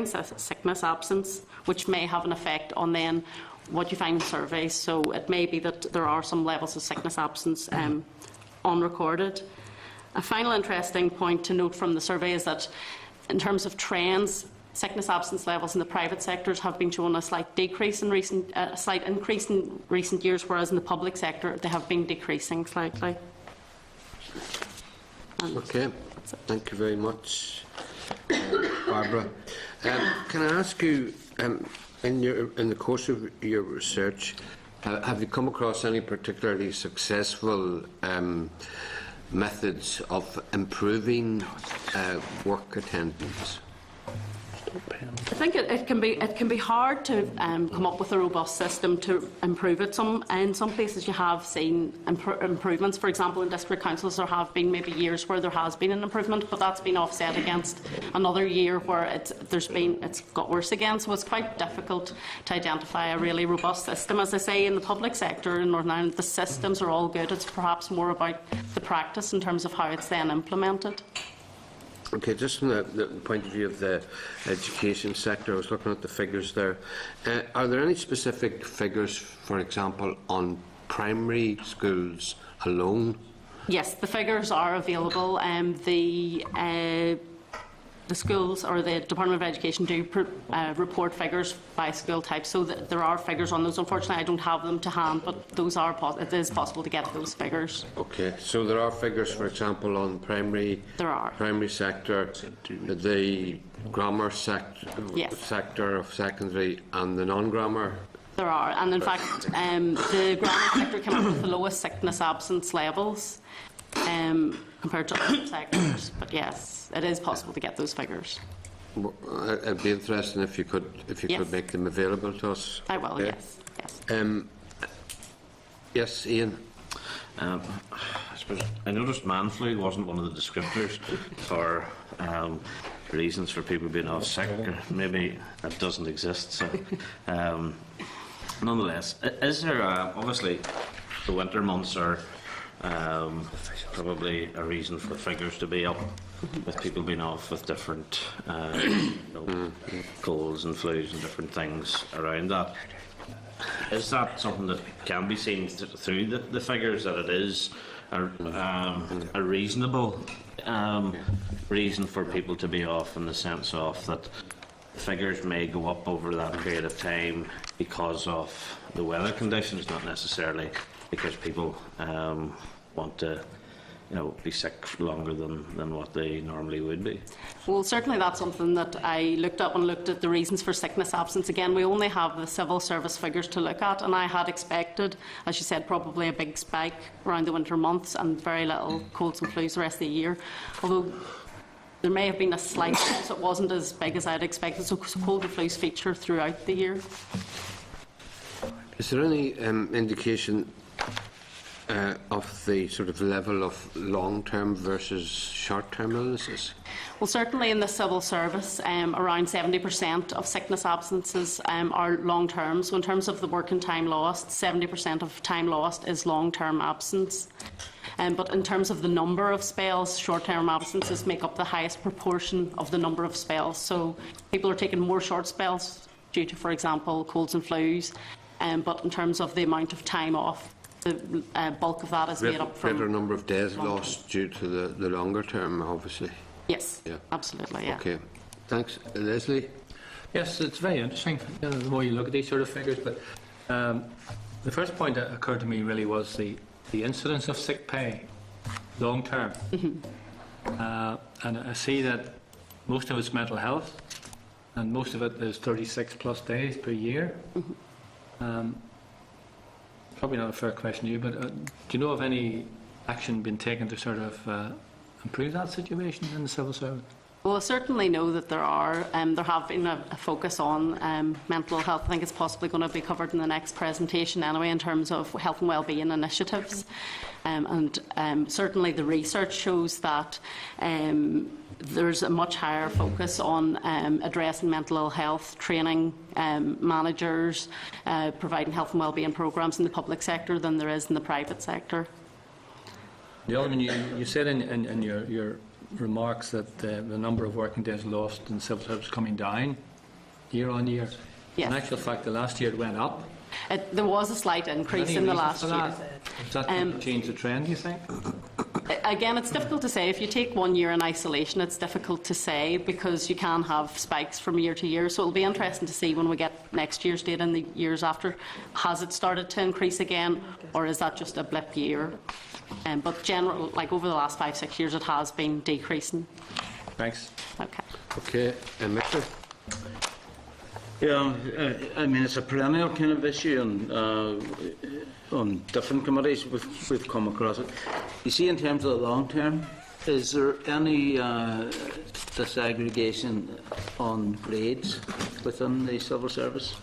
sickness absence, which may have an effect on then what you find in surveys. So it may be that there are some levels of sickness absence unrecorded. A final interesting point to note from the survey is that in terms of trends, sickness absence levels in the private sectors have been showing a slight increase in recent years, whereas in the public sector they have been decreasing slightly. Okay, thank you very much, Barbara. Can I ask you, in the course of your research, have you come across any particularly successful methods of improving work attendance? I think it can be hard to come up with a robust system to improve it. In some places you have seen improvements. For example, in district councils there have been maybe years where there has been an improvement, but that's been offset against another year where it's got worse again. So it's quite difficult to identify a really robust system. As I say, in the public sector in Northern Ireland, the systems are all good. It's perhaps more about the practice in terms of how it's then implemented. Okay, just from the point of view of the education sector, I was looking at the figures there. Are there any specific figures, for example, on primary schools alone? Yes, the figures are available. The schools or the Department of Education do report figures by school type, so that there are figures on those. Unfortunately, I don't have them to hand, but those are it is possible to get those figures. Okay, so there are figures, for example, on primary sector, the grammar sector of secondary, and the non-grammar. There are, and in fact, the grammar sector came up with the lowest sickness absence levels compared to other sectors. But yes, it is possible to get those figures. It'd be interesting if you could make them available to us. I will. Okay. Yes. Yes, Ian. I suppose I noticed man flu wasn't one of the descriptors for reasons for people being off sick. Or maybe that doesn't exist. So, nonetheless, is there obviously the winter months are probably a reason for figures to be up, with people being off with different colds and flus and different things around that. Is that something that can be seen through the figures, that it is a reasonable reason for people to be off, in the sense of that figures may go up over that period of time because of the weather conditions, not necessarily because people want to be sick longer than what they normally would be? Well, certainly that's something that I looked up and looked at the reasons for sickness absence. Again, we only have the civil service figures to look at, and I had expected, as you said, probably a big spike around the winter months and very little colds and flus the rest of the year. Although there may have been a slight, so it wasn't as big as I'd expected. So cold and flus feature throughout the year. Is there any indication of the sort of level of long-term versus short-term illnesses? Well, certainly in the civil service, around 70% of sickness absences are long-term. So in terms of the working time lost, 70% of time lost is long-term absence. But in terms of the number of spells, short-term absences make up the highest proportion of the number of spells. So people are taking more short spells due to, for example, colds and flus. But in terms of the amount of time off, the bulk of that is made up from... Greater number of days lost due to the longer term, obviously. Yes, absolutely, yeah. Okay. Thanks. Leslie? Yes, it's very interesting, the more you look at these sort of figures. But the first point that occurred to me really was the incidence of sick pay, long term. And I see that most of it's mental health, and most of it is 36 plus days per year. Probably not a fair question to you, but do you know of any action being taken to sort of improve that situation in the civil service? Well, I certainly know that there have been a focus on mental health. I think it's possibly going to be covered in the next presentation anyway, in terms of health and wellbeing initiatives. And certainly the research shows that there's a much higher focus on addressing mental ill health, training managers, providing health and wellbeing programmes in the public sector than there is in the private sector. The other one, you said in your remarks that the number of working days lost in civil service is coming down year on year. Yes. In actual fact, the last year it went up. There was a slight increase in the last year. Does that change the trend, do you think? Again, it's difficult to say. If you take 1 year in isolation, it's difficult to say, because you can have spikes from year to year. So it'll be interesting to see when we get next year's data and the years after. Has it started to increase again, or is that just a blip year? But general, like over the last 5-6 years, it has been decreasing. Thanks. Okay. Okay. Mick? Yeah, I mean, it's a perennial kind of issue, and on different committees we've come across it. You see, in terms of the long term, Is there any disaggregation on grades within the civil service?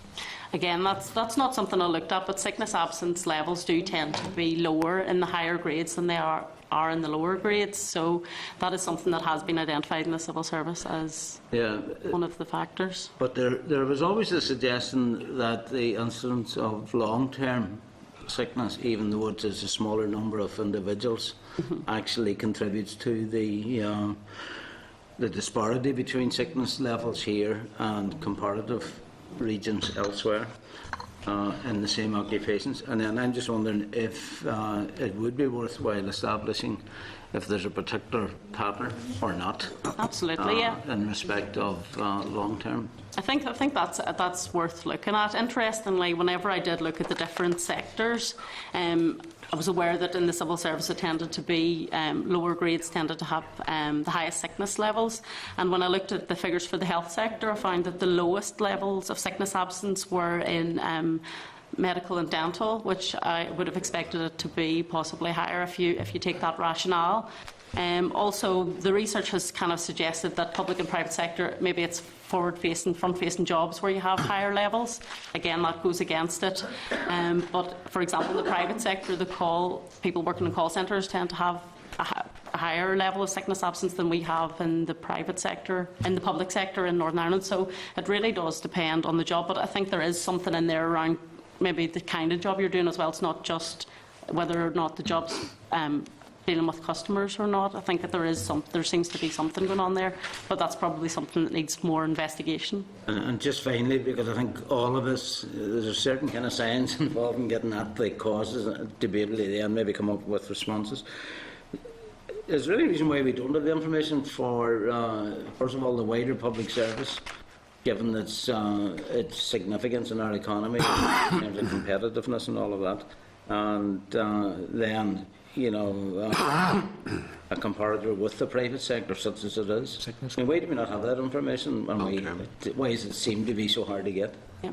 Again, that's not something I looked at, but sickness absence levels do tend to be lower in the higher grades than they are in the lower grades. So that is something that has been identified in the civil service as one of the factors. But there was always a suggestion that the incidence of long-term sickness, even though it is a smaller number of individuals, actually contributes to the disparity between sickness levels here and comparative regions elsewhere in the same occupations. And then I'm just wondering if it would be worthwhile establishing if there's a particular pattern or not. Absolutely, yeah. In respect of long term. I think that's worth looking at. Interestingly, whenever I did look at the different sectors, I was aware that in the civil service it tended to be lower grades tended to have the highest sickness levels. And when I looked at the figures for the health sector, I found that the lowest levels of sickness absence were in medical and dental, which I would have expected it to be possibly higher if you take that rationale. Also, the research has kind of suggested that public and private sector, maybe it's forward-facing, front-facing jobs where you have higher levels. Again, that goes against it. But, for example, in the private sector, people working in call centres tend to have a higher level of sickness absence than we have in the private sector, in the public sector in Northern Ireland. So it really does depend on the job. But I think there is something in there around maybe the kind of job you're doing as well. It's not just whether or not the job's dealing with customers or not. I think that there seems to be something going on there, but that's probably something that needs more investigation. And just finally, because I think all of us, there's a certain kind of science involved in getting at the causes, to be able to then maybe come up with responses. Is there any reason why we don't have the information for, first of all, the wider public service, given its significance in our economy, in terms of competitiveness and all of that, and then, you know, a comparator with the private sector, such as it is? I mean, why do we not have that information? And why does it seem to be so hard to get? Yeah.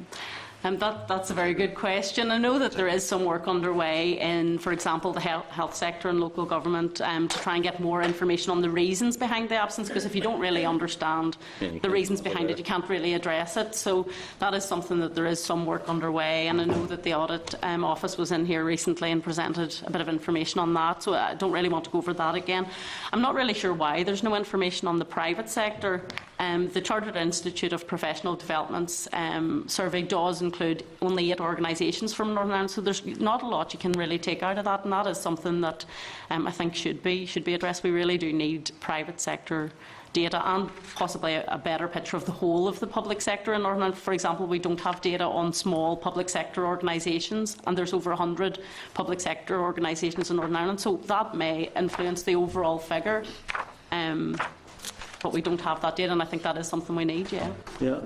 That's a very good question. I know that there is some work underway in, for example, the health sector and local government to try and get more information on the reasons behind the absence, because if you don't really understand the reasons behind it, you can't really address it. So that is something that there is some work underway, and I know that the Audit Office was in here recently and presented a bit of information on that, so I don't really want to go over that again. I'm not really sure why there's no information on the private sector. The Chartered Institute of Professional Development's survey does include only 8 organisations from Northern Ireland, so there's not a lot you can really take out of that, and that is something that I think should be addressed. We really do need private sector data and possibly a better picture of the whole of the public sector in Northern Ireland. For example, we don't have data on small public sector organisations, and there's over 100 public sector organisations in Northern Ireland, so that may influence the overall figure. But we don't have that data, and I think that is something we need, yeah. Yeah,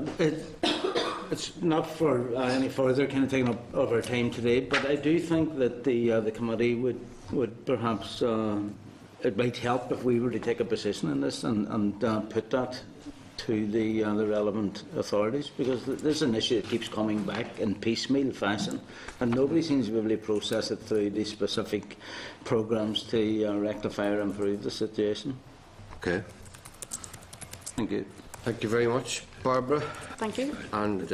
it's not for any further kind of taking up of our time today, but I do think that the committee would perhaps, it might help if we were to take a position in this and put that to the relevant authorities, because this is an issue that keeps coming back in piecemeal fashion, and nobody seems to be able to process it through these specific programmes to rectify or improve the situation. Okay. Thank you. Thank you very much, Barbara. Thank you. And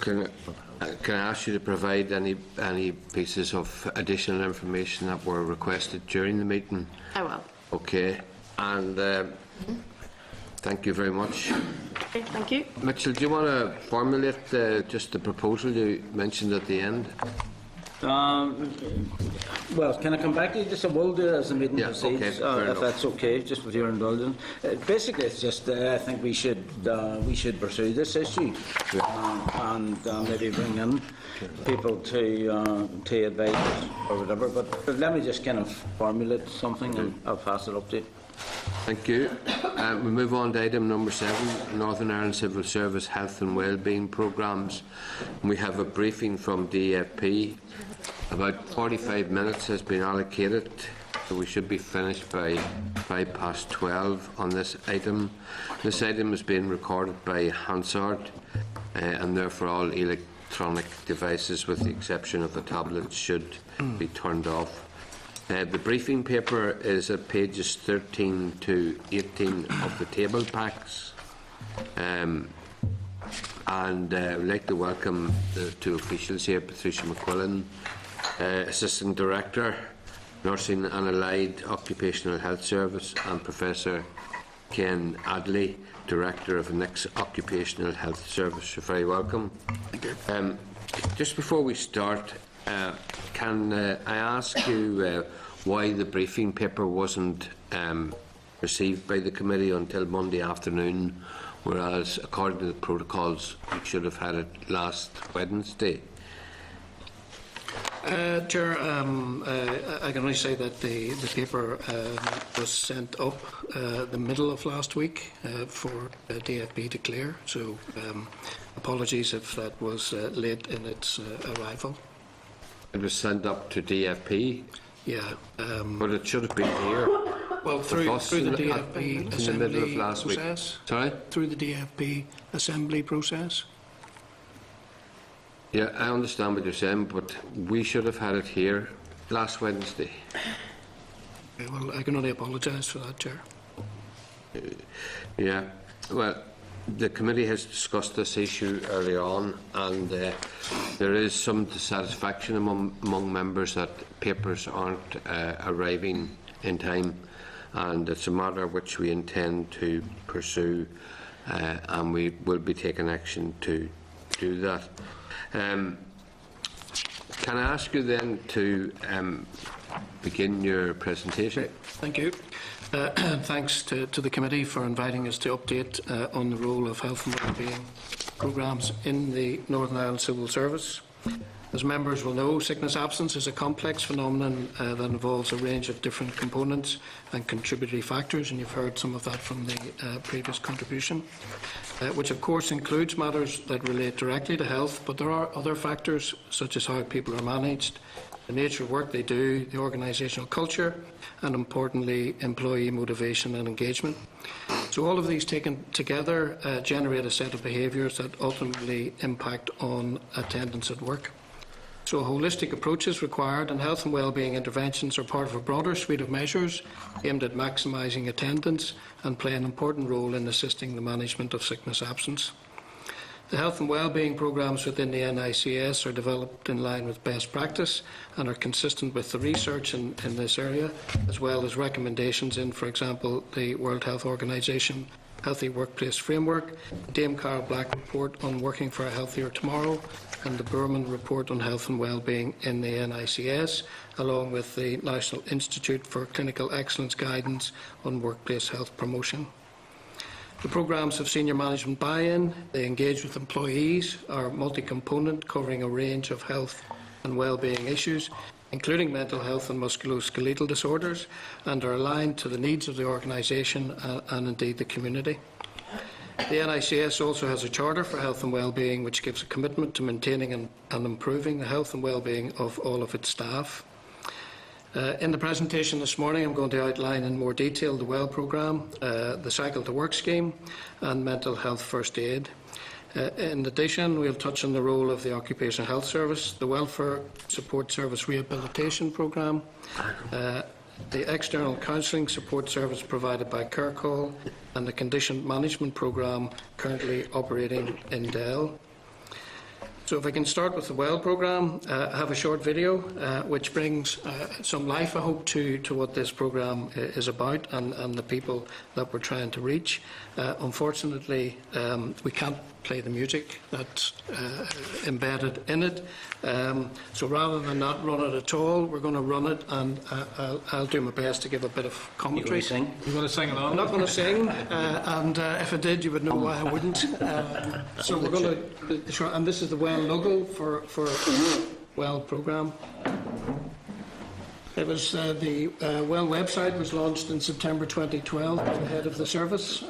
can I ask you to provide any pieces of additional information that were requested during the meeting? I will. Okay. And thank you very much. Okay, thank you. Mitchell, do you want to formulate just the proposal you mentioned at the end? Well, can I come back to you? Just we'll do it as the meeting proceeds, okay, if that's okay, just with your indulgence. Basically, it's just I think we should pursue this issue and maybe bring in people to advise or whatever. But let me just kind of formulate something and I'll pass it up to you. Thank you. We move on to item number 7, Northern Ireland Civil Service Health and Wellbeing Programmes. We have a briefing from DFP. About 45 minutes has been allocated, so we should be finished by 12:05 on this item. This item is being recorded by Hansard, and therefore all electronic devices, with the exception of the tablets, should be turned off. The briefing paper is at pages 13 to 18 of the table packs. And I'd like to welcome the two officials here, Patricia McQuillan, Assistant Director, Nursing and Allied Occupational Health Service, and Professor Ken Adley, Director of NICS Occupational Health Service. You're very welcome. Thank you. Just before we start, can I ask you why the briefing paper wasn't received by the committee until Monday afternoon, whereas according to the protocols we should have had it last Wednesday? Chair, I can only say that the paper was sent up the middle of last week for DFP to clear, so apologies if that was late in its arrival. It was sent up to DFP? Yeah. But it should have been here. Well, through the DFP assembly process. Sorry? Through the DFP assembly process. Yeah, I understand what you're saying, but we should have had it here last Wednesday. Well, I can only apologise for that, Chair. Yeah, well, the committee has discussed this issue early on, and there is some dissatisfaction among members that papers aren't arriving in time, and it's a matter which we intend to pursue, and we will be taking action to do that. Can I ask you then to begin your presentation? Okay, thank you. Thanks to the committee for inviting us to update on the role of health and wellbeing programmes in the Northern Ireland Civil Service. As members will know, sickness absence is a complex phenomenon that involves a range of different components and contributory factors, and you've heard some of that from the previous contribution, which of course includes matters that relate directly to health, but there are other factors such as how people are managed, the nature of work they do, the organisational culture, and importantly, employee motivation and engagement. So all of these taken together generate a set of behaviours that ultimately impact on attendance at work. So a holistic approach is required, and health and wellbeing interventions are part of a broader suite of measures aimed at maximising attendance and play an important role in assisting the management of sickness absence. The health and wellbeing programmes within the NICS are developed in line with best practice and are consistent with the research in this area, as well as recommendations in, for example, the World Health Organization Healthy Workplace Framework, the Dame Carol Black Report on Working for a Healthier Tomorrow, and the Burman Report on Health and Wellbeing in the NICS, along with the National Institute for Clinical Excellence Guidance on Workplace Health Promotion. The programmes have senior management buy-in, they engage with employees, are multi-component, covering a range of health and wellbeing issues, including mental health and musculoskeletal disorders, and are aligned to the needs of the organisation and indeed the community. The NICS also has a charter for health and wellbeing which gives a commitment to maintaining and improving the health and wellbeing of all of its staff. In the presentation this morning, I'm going to outline in more detail the WELL programme, the Cycle to Work scheme and mental health first aid. In addition, we'll touch on the role of the Occupational Health Service, the Welfare Support Service Rehabilitation Programme, the External Counselling Support Service provided by CareCall, and the Condition Management Programme currently operating in Dell. So if I can start with the WELL programme, I have a short video which brings some life, I hope, to what this programme is about and the people that we're trying to reach. Unfortunately, we can't play the music that's embedded in it. So rather than not run it at all, we're going to run it, and I'll do my best to give a bit of commentary. You're going to sing along? I'm not going to sing, and if I did, you would know why I wouldn't. So we're going to, and this is the WELL logo for WELL programme. It was the WELL website was launched in September 2012 by the head of the service.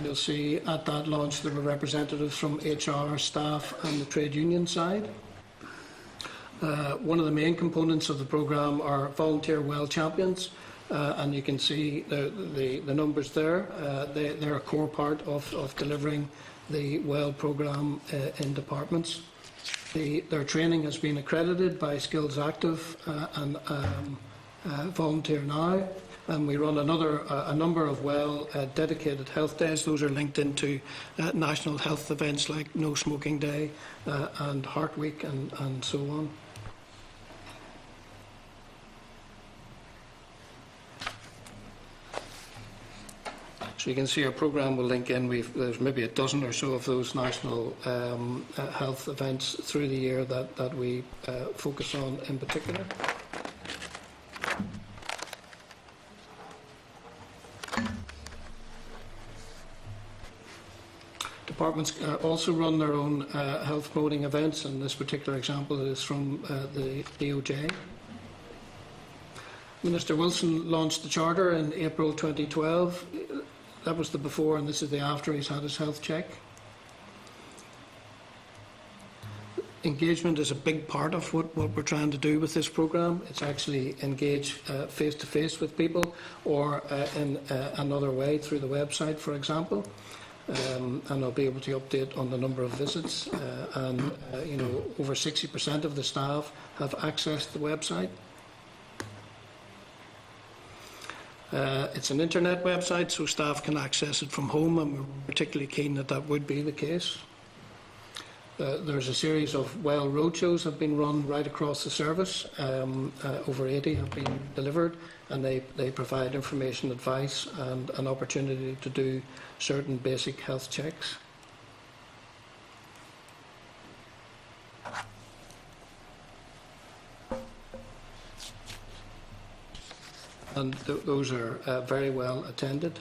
You'll see at that launch there were representatives from HR, staff and the trade union side. One of the main components of the programme are volunteer WELL champions, and you can see the numbers there. They're a core part of delivering the WELL programme in departments. Their training has been accredited by Skills Active and Volunteer Now, and we run a number of dedicated health days. Those are linked into national health events like No Smoking Day and Heart Week and so on. So you can see our programme will link in. There's maybe a dozen or so of those national health events through the year that we focus on in particular. Departments also run their own health promoting events, and this particular example is from the DOJ. Minister Wilson launched the Charter in April 2012. That was the before, and this is the after he's had his health check. Engagement is a big part of what we're trying to do with this programme. It's actually engage face-to-face with people, or in another way through the website, for example. And I'll be able to update on the number of visits. Over 60% of the staff have accessed the website. It's an internet website, so staff can access it from home, and we're particularly keen that would be the case. There's a series of well roadshows have been run right across the service. Over 80 have been delivered, and they provide information, advice, and an opportunity to do certain basic health checks. And those are very well attended.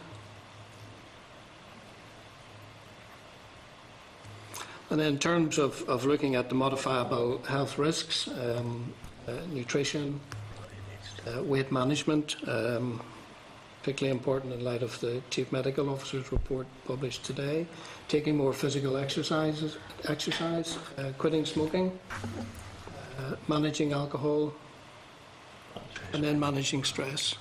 And in terms of looking at the modifiable health risks, nutrition, weight management, particularly important in light of the Chief Medical Officer's report published today, taking more physical exercise, quitting smoking, managing alcohol, and then managing stress.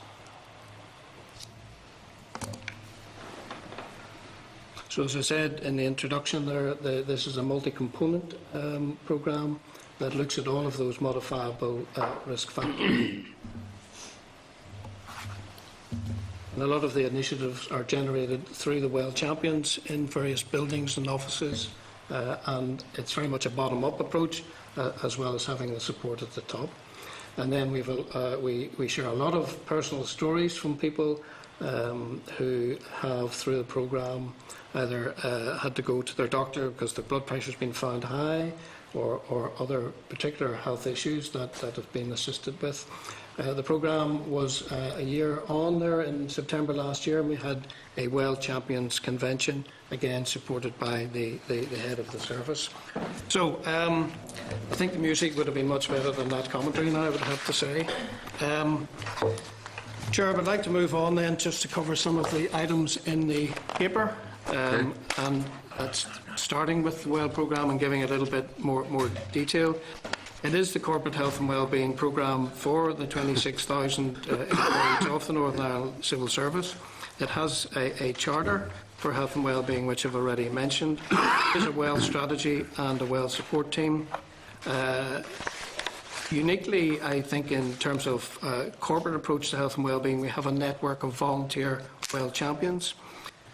So as I said in the introduction there, this is a multi-component programme that looks at all of those modifiable risk factors. And a lot of the initiatives are generated through the Well Champions in various buildings and offices, and it's very much a bottom-up approach, as well as having the support at the top. And then we share a lot of personal stories from people who have, through the programme, either had to go to their doctor because their blood pressure has been found high, or other particular health issues that have been assisted with. The programme was a year on there in September last year, and we had a Well Champions convention, again supported by the head of the service. So I think the music would have been much better than that commentary now, I would have to say. Chair, I would like to move on then just to cover some of the items in the paper, and that's starting with the Well programme and giving a little bit more detail. It is the Corporate Health and Wellbeing programme for the 26,000 employees of the Northern Ireland Civil Service. It has a charter for health and wellbeing, which I've already mentioned. There's a Well strategy and a Well support team. Uniquely, I think, in terms of corporate approach to health and wellbeing, we have a network of volunteer Well champions.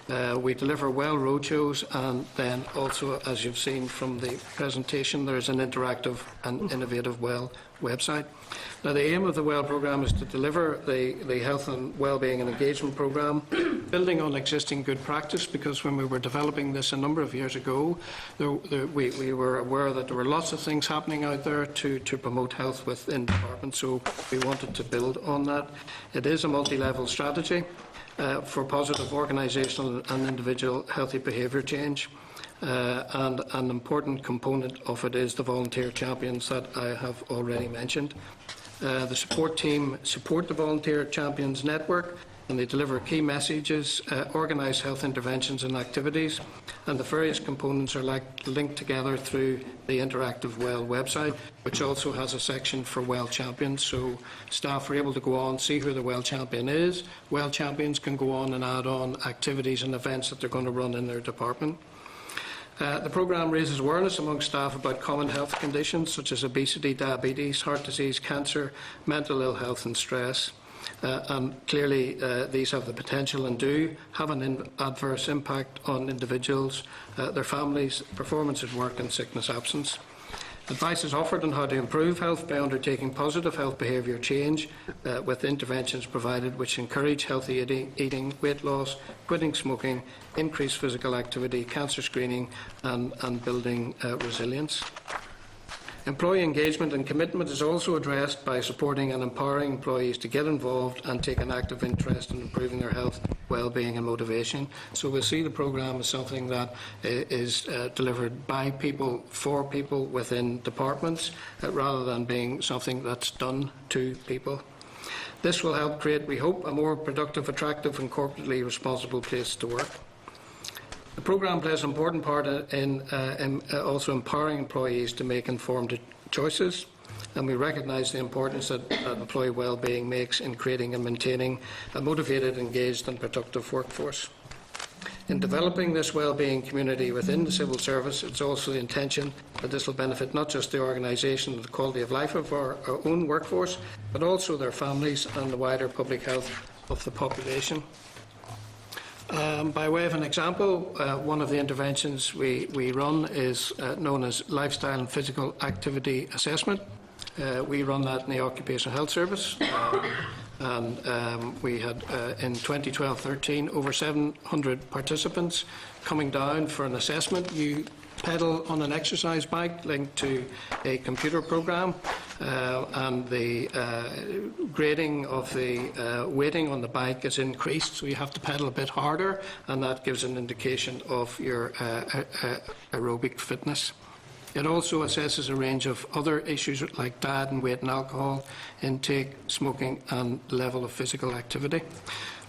We deliver Well roadshows, and then also, as you've seen from the presentation, there's an interactive and innovative Well website. Now, the aim of the Well programme is to deliver the health and wellbeing and engagement programme, building on existing good practice, because when we were developing this a number of years ago, we were aware that there were lots of things happening out there to promote health within departments, so we wanted to build on that. It is a multi-level strategy for positive organisational and individual healthy behaviour change. And an important component of it is the volunteer champions that I have already mentioned. The support team support the volunteer champions network, and they deliver key messages, organise health interventions and activities, and the various components are linked together through the interactive Well website, which also has a section for Well champions, so staff are able to go on, see who the Well champion is. Well champions can go on and add on activities and events that they're going to run in their department. The programme raises awareness among staff about common health conditions such as obesity, diabetes, heart disease, cancer, mental ill health and stress. And clearly these have the potential and do have an adverse impact on individuals, their families, performance at work and sickness absence. Advice is offered on how to improve health by undertaking positive health behaviour change with interventions provided which encourage healthy eating, weight loss, quitting smoking, increased physical activity, cancer screening and building resilience. Employee engagement and commitment is also addressed by supporting and empowering employees to get involved and take an active interest in improving their health, well-being and motivation. So we'll see the programme as something that is delivered by people, for people within departments, rather than being something that's done to people. This will help create, we hope, a more productive, attractive and corporately responsible place to work. The programme plays an important part in also empowering employees to make informed choices, and we recognise the importance that employee well-being makes in creating and maintaining a motivated, engaged and productive workforce. In developing this well-being community within the civil service, it's also the intention that this will benefit not just the organisation and the quality of life of our own workforce, but also their families and the wider public health of the population. By way of an example, one of the interventions we run is known as Lifestyle and Physical Activity Assessment. We run that in the Occupational Health Service. And we had, in 2012-13, over 700 participants coming down for an assessment. You pedal on an exercise bike linked to a computer program, and the grading of the weighting on the bike is increased, so you have to pedal a bit harder, and that gives an indication of your aerobic fitness. It also assesses a range of other issues like diet and weight and alcohol intake, smoking and level of physical activity.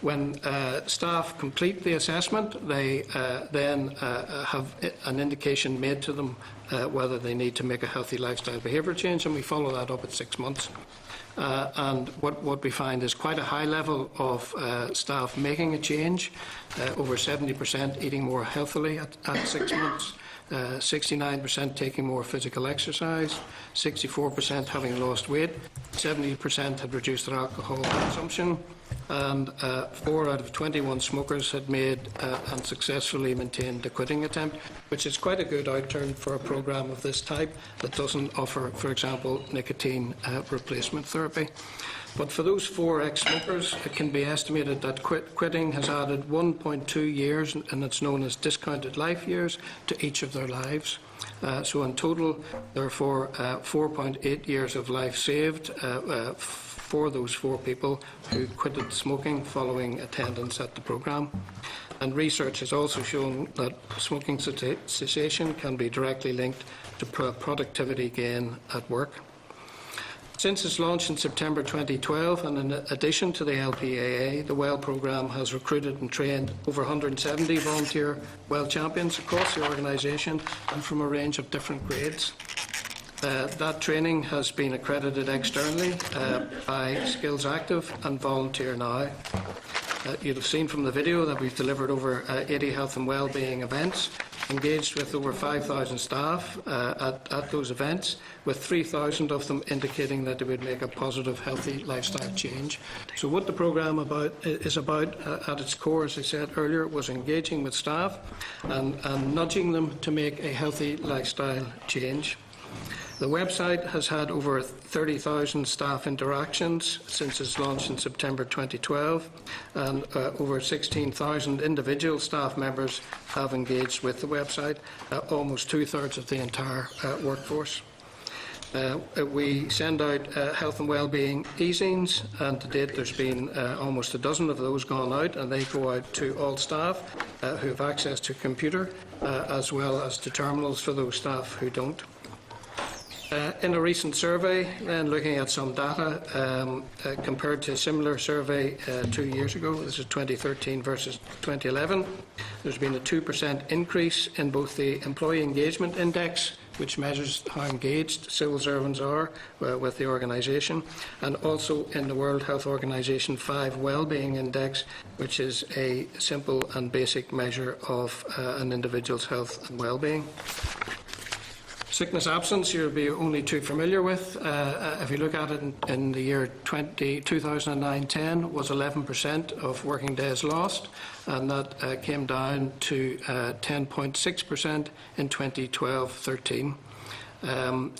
When staff complete the assessment, they then have an indication made to them whether they need to make a healthy lifestyle behaviour change, and we follow that up at 6 months. And what we find is quite a high level of staff making a change, over 70% eating more healthily at 6 months. 69% taking more physical exercise, 64% having lost weight, 70% had reduced their alcohol consumption, and 4 out of 21 smokers had made and successfully maintained a quitting attempt, which is quite a good outturn for a programme of this type that doesn't offer, for example, nicotine replacement therapy. But for those 4 ex-smokers, it can be estimated that quitting has added 1.2 years, and it's known as discounted life years, to each of their lives. So in total, therefore, 4.8 years of life saved for those 4 people who quitted smoking following attendance at the programme. And research has also shown that smoking cessation can be directly linked to productivity gain at work. Since its launch in September 2012, and in addition to the LPAA, the WELL programme has recruited and trained over 170 volunteer WELL champions across the organisation and from a range of different grades. That training has been accredited externally by Skills Active and Volunteer Now. You'll have seen from the video that we've delivered over 80 health and wellbeing events, engaged with over 5,000 staff at those events, with 3,000 of them indicating that they would make a positive, healthy lifestyle change. So what the programme is about at its core, as I said earlier, was engaging with staff and nudging them to make a healthy lifestyle change. The website has had over 30,000 staff interactions since its launch in September 2012, and over 16,000 individual staff members have engaged with the website, almost 2/3 of the entire workforce. We send out health and wellbeing e-zines, and to date there's been almost a dozen of those gone out, and they go out to all staff who have access to a computer, as well as to terminals for those staff who don't. In a recent survey, and looking at some data compared to a similar survey 2 years ago, this is 2013 versus 2011, there's been a 2% increase in both the Employee Engagement Index, which measures how engaged civil servants are with the organisation, and also in the World Health Organisation 5 Wellbeing Index, which is a simple and basic measure of an individual's health and wellbeing. Sickness absence, you'll be only too familiar with. If you look at it in the year 2009-10, was 11% of working days lost, and that came down to 10.6% in 2012-13.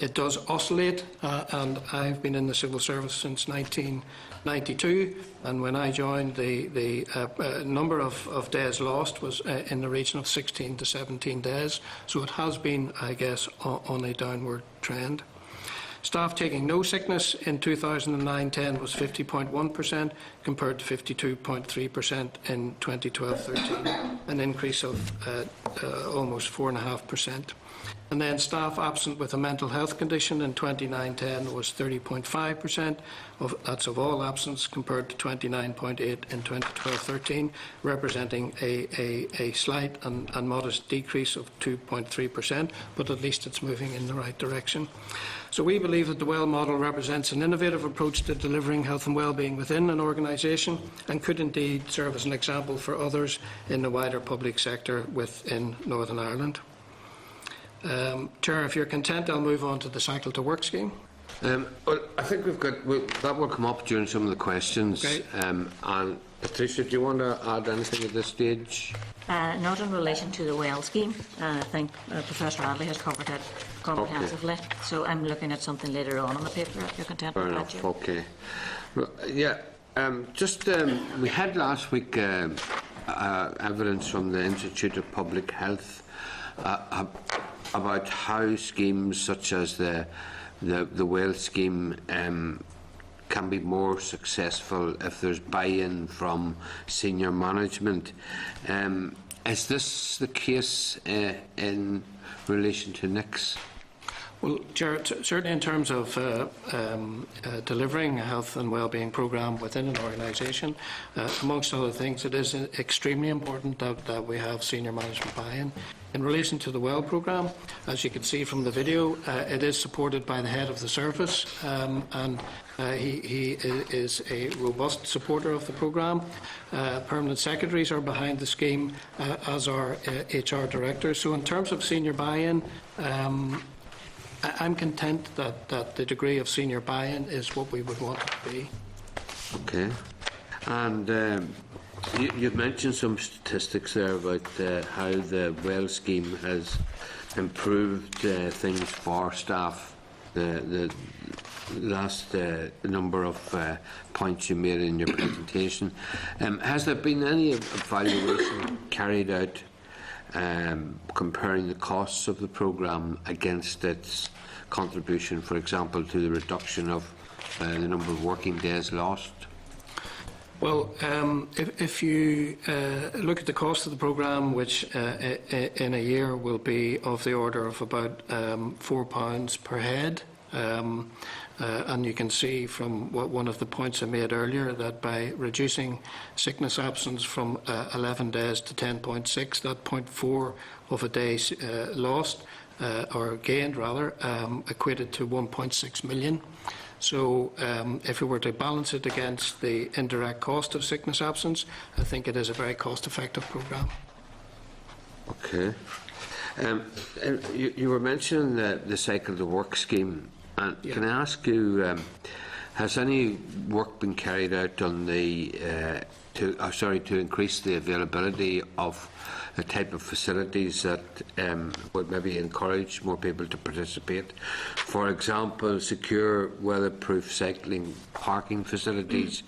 It does oscillate, and I've been in the civil service since 1992, and when I joined, the number of days lost was in the region of 16 to 17 days, so it has been, I guess, on a downward trend. Staff taking no sickness in 2009-10 was 50.1% compared to 52.3% in 2012-13, an increase of almost 4.5%. And then staff absent with a mental health condition in 2009-10 was 30.5%. That's of all absence, compared to 29.8 in 2012-13, representing a slight and modest decrease of 2.3%, but at least it's moving in the right direction. So we believe that the WELL model represents an innovative approach to delivering health and wellbeing within an organisation, and could indeed serve as an example for others in the wider public sector within Northern Ireland. Chair, if you're content, I'll move on to the Cycle to Work scheme. Well, I think that will come up during some of the questions. Okay. And Patricia, do you want to add anything at this stage? Not in relation to the WELL scheme. I think Professor Adley has covered it comprehensively. Okay. So I'm looking at something later on in the paper, if you're content Fair with enough. that. Okay. Well, yeah. We had last week evidence from the Institute of Public Health about how schemes such as the WELL scheme can be more successful if there's buy-in from senior management. Is this the case in relation to NICS? Well, Chair, certainly in terms of delivering a health and wellbeing programme within an organisation, amongst other things, it is extremely important that we have senior management buy-in. In relation to the WELL programme, as you can see from the video, it is supported by the head of the service, and he is a robust supporter of the programme. Permanent secretaries are behind the scheme, as are HR directors. So in terms of senior buy-in, I'm content that the degree of senior buy-in is what we would want it to be. Okay. And you've mentioned some statistics there about how the WELL scheme has improved things for staff. The last number of points you made in your presentation. Has there been any evaluation carried out comparing the costs of the programme against its contribution, for example, to the reduction of the number of working days lost? Well, if you look at the cost of the programme, which in a year will be of the order of about £4 per head, and you can see from one of the points I made earlier that by reducing sickness absence from 11 days to 10.6, that 0.4 of a day lost, or gained rather, equated to 1.6 million. So if we were to balance it against the indirect cost of sickness absence, I think it is a very cost-effective programme. Okay. You were mentioning the Cycle to Work scheme, and yeah. Can I ask you, has any work been carried out on the to increase the availability of the type of facilities that would maybe encourage more people to participate? For example, secure, weatherproof cycling parking facilities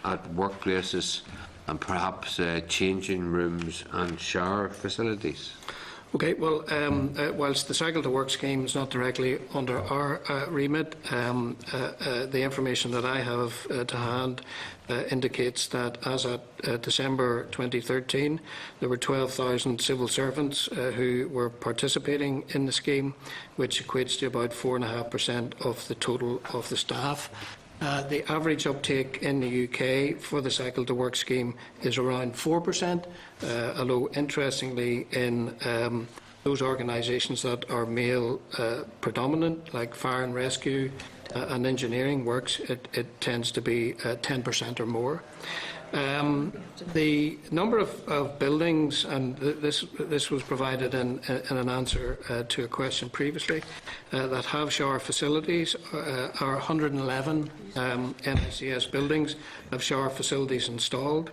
at workplaces, and perhaps changing rooms and shower facilities. Okay, well, whilst the Cycle to Work scheme is not directly under our remit, the information that I have to hand indicates that as at December 2013, there were 12,000 civil servants who were participating in the scheme, which equates to about 4.5% of the total of the staff. The average uptake in the UK for the Cycle to Work scheme is around 4%, although interestingly in those organisations that are male predominant, like fire and rescue and engineering works, it tends to be 10% or more. The number of buildings, and this was provided in an answer to a question previously, that have shower facilities are 111 NICS buildings have shower facilities installed.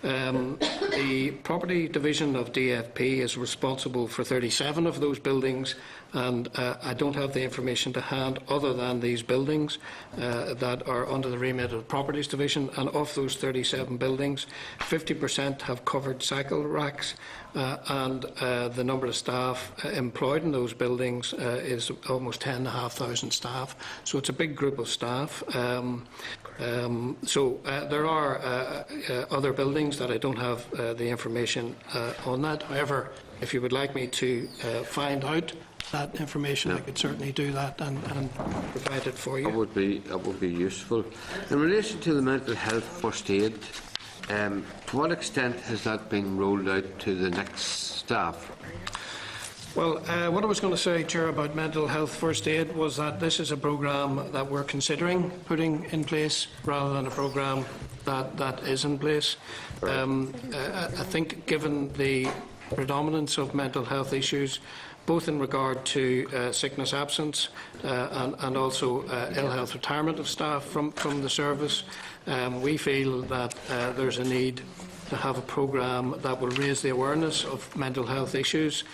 The property division of DFP is responsible for 37 of those buildings, and I don't have the information to hand other than these buildings that are under the remit of the properties division. And of those 37 buildings, 50% have covered cycle racks, and the number of staff employed in those buildings is almost 10,500 staff. So it's a big group of staff. There are other buildings that I don't have the information on that. However, if you would like me to find out that information, I could certainly do that and provide it for you. That would be useful. In relation to the mental health first aid, to what extent has that been rolled out to the next staff? Well, what I was going to say, Chair, about mental health first aid was that this is a programme that we're considering putting in place rather than a programme that is in place. I think given the predominance of mental health issues, both in regard to sickness absence and also ill health retirement of staff from the service, we feel that there's a need to have a programme that will raise the awareness of mental health issues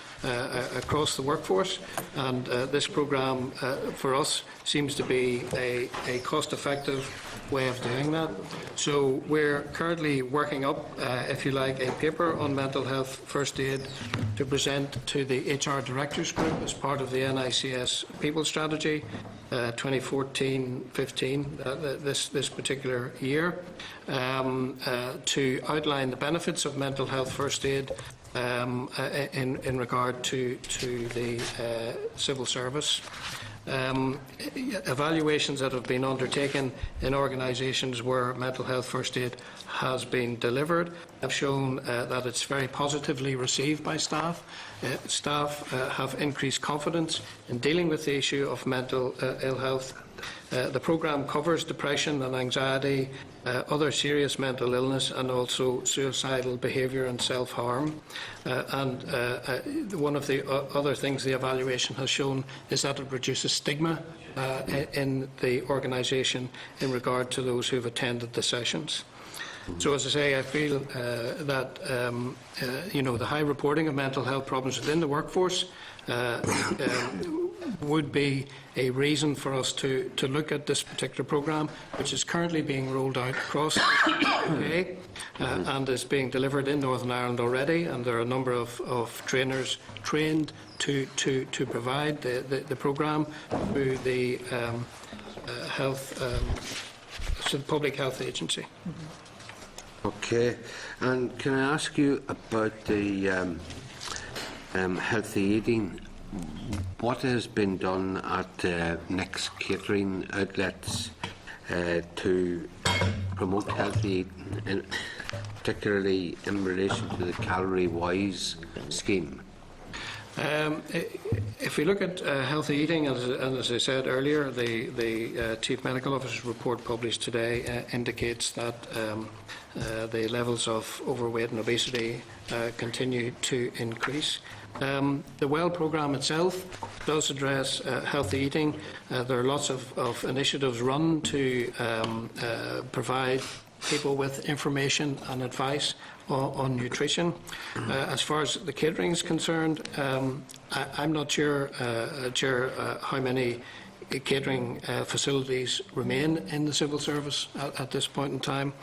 across the workforce, and this programme for us seems to be a cost-effective way of doing that. So we're currently working up, if you like, a paper on mental health first aid to present to the HR Directors Group as part of the NICS People Strategy 2014-15, this particular year, to outline the benefits of mental health first aid in regard to the civil service. Evaluations that have been undertaken in organisations where mental health first aid has been delivered have shown that it's very positively received by staff. Staff have increased confidence in dealing with the issue of mental ill health. The programme covers depression and anxiety, other serious mental illness, and also suicidal behaviour and self-harm. One of the other things the evaluation has shown is that it reduces stigma in the organisation in regard to those who have attended the sessions. So, as I say, I feel that the high reporting of mental health problems within the workforce would be a reason for us to look at this particular programme, which is currently being rolled out across the UK and is being delivered in Northern Ireland already, and there are a number of trainers trained to provide the programme through the Public Health Agency. Okay, and can I ask you about the healthy eating? What has been done at Nick's catering outlets to promote healthy eating, particularly in relation to the Calorie Wise scheme? If we look at healthy eating, and as I said earlier, the Chief Medical Officer's report published today indicates that the levels of overweight and obesity continue to increase. The WELL programme itself does address healthy eating. There are lots of initiatives run to provide people with information and advice on nutrition. As far as the catering is concerned, I'm not sure, Chair, how many catering facilities remain in the civil service at this point in time,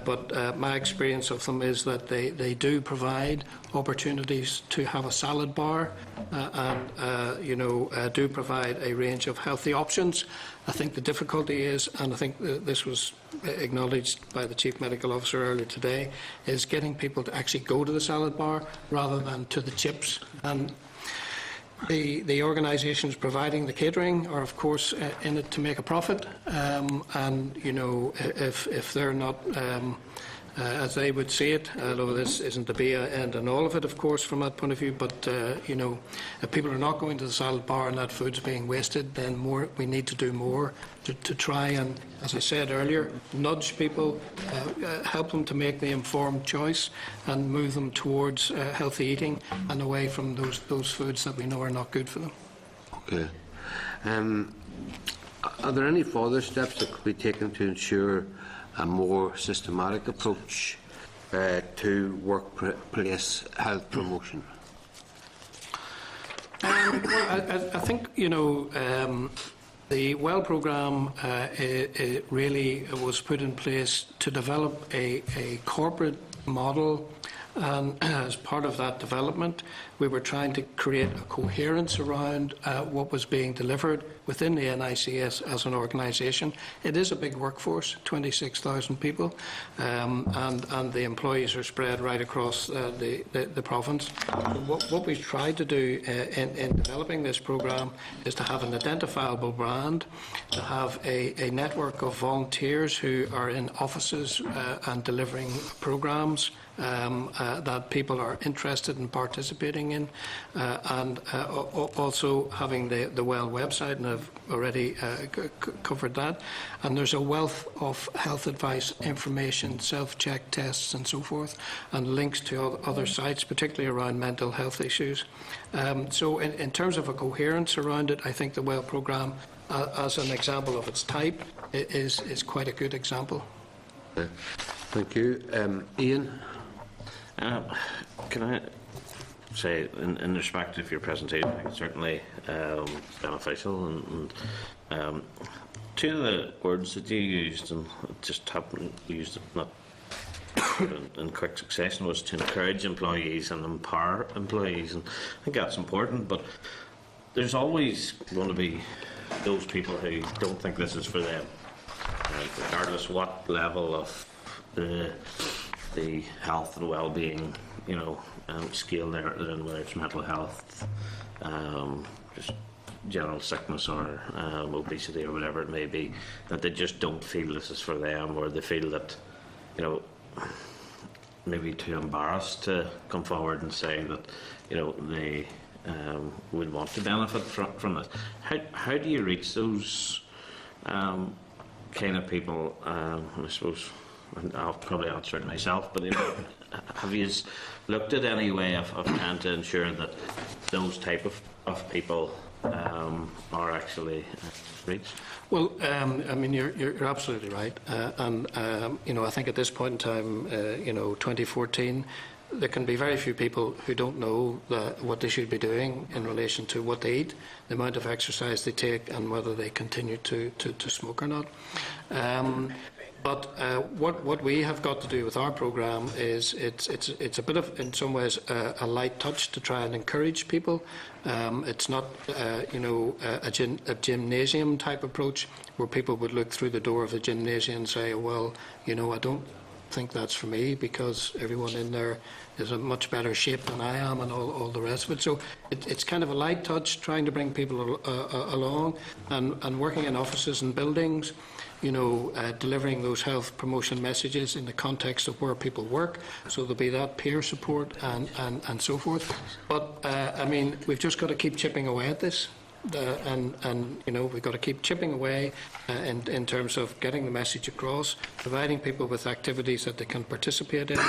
but my experience of them is that they do provide opportunities to have a salad bar and do provide a range of healthy options. I think the difficulty is, and I think this was acknowledged by the Chief Medical Officer earlier today, is getting people to actually go to the salad bar rather than to the chips. And the organisations providing the catering are, of course, in it to make a profit. And, you know, if they're not, as they would see it, although this isn't the be-end and all of it, of course, from that point of view, but, you know, if people are not going to the salad bar and that food's being wasted, then we need to do more to try and, as I said earlier, nudge people, help them to make the informed choice and move them towards healthy eating and away from those foods that we know are not good for them. Okay. Are there any further steps that could be taken to ensure a more systematic approach to workplace health promotion? Well, I think, you know, the WELL programme it really was put in place to develop a corporate model, and as part of that development we were trying to create a coherence around what was being delivered within the NICS as an organisation. It is a big workforce, 26,000 people, and the employees are spread right across the province. What we've tried to do in developing this programme is to have an identifiable brand, to have a network of volunteers who are in offices and delivering programmes that people are interested in participating in, and also having the WELL website, and I've already covered that. And there's a wealth of health advice, information, self-check tests and so forth, and links to other sites, particularly around mental health issues. So in terms of a coherence around it, I think the WELL programme, as an example of its type, is quite a good example. Thank you. Ian? Can I say, in respect of your presentation, I think it's certainly beneficial, and two of the words that you used, and just haven't used it not in quick succession, was to encourage employees and empower employees, and I think that's important, but there's always going to be those people who don't think this is for them, regardless what level of the health and well-being, you know, scale they're in, whether it's mental health, just general sickness or obesity or whatever it may be, that they just don't feel this is for them, or they feel that, you know, maybe too embarrassed to come forward and say that, you know, they would want to benefit from this. How do you reach those kind of people? I suppose I'll probably answer it myself, but you know, have you looked at any way of trying to ensure that those type of people are actually reached? Well, I mean, you're absolutely right, and you know, I think at this point in time, you know, 2014, there can be very few people who don't know what they should be doing in relation to what they eat, the amount of exercise they take, and whether they continue to smoke or not. But what we have got to do with our programme is it's a bit of, in some ways, a light touch to try and encourage people. It's not, you know, a gymnasium type approach where people would look through the door of the gymnasium and say, well, you know, I don't think that's for me because everyone in there is in much better shape than I am, and all the rest of it. So it's kind of a light touch, trying to bring people along, and working in offices and buildings, you know, delivering those health promotion messages in the context of where people work. So there'll be that peer support and so forth. But I mean, we've just got to keep chipping away at this. And you know, we've got to keep chipping away in terms of getting the message across, providing people with activities that they can participate in,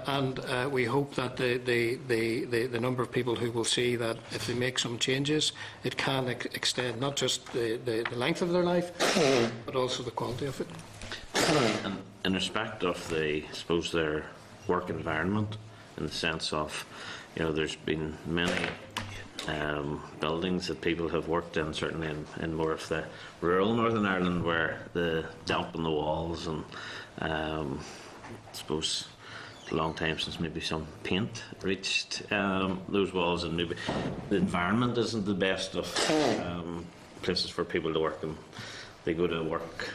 and we hope that the number of people who will see that if they make some changes, it can extend not just the length of their life, but also the quality of it. And in respect of I suppose, their work environment, in the sense of, you know, there's been many buildings that people have worked in, certainly in more of the rural Northern Ireland, where the damp on the walls and I suppose a long time since maybe some paint reached those walls, and maybe the environment isn't the best of places for people to work, and they go to work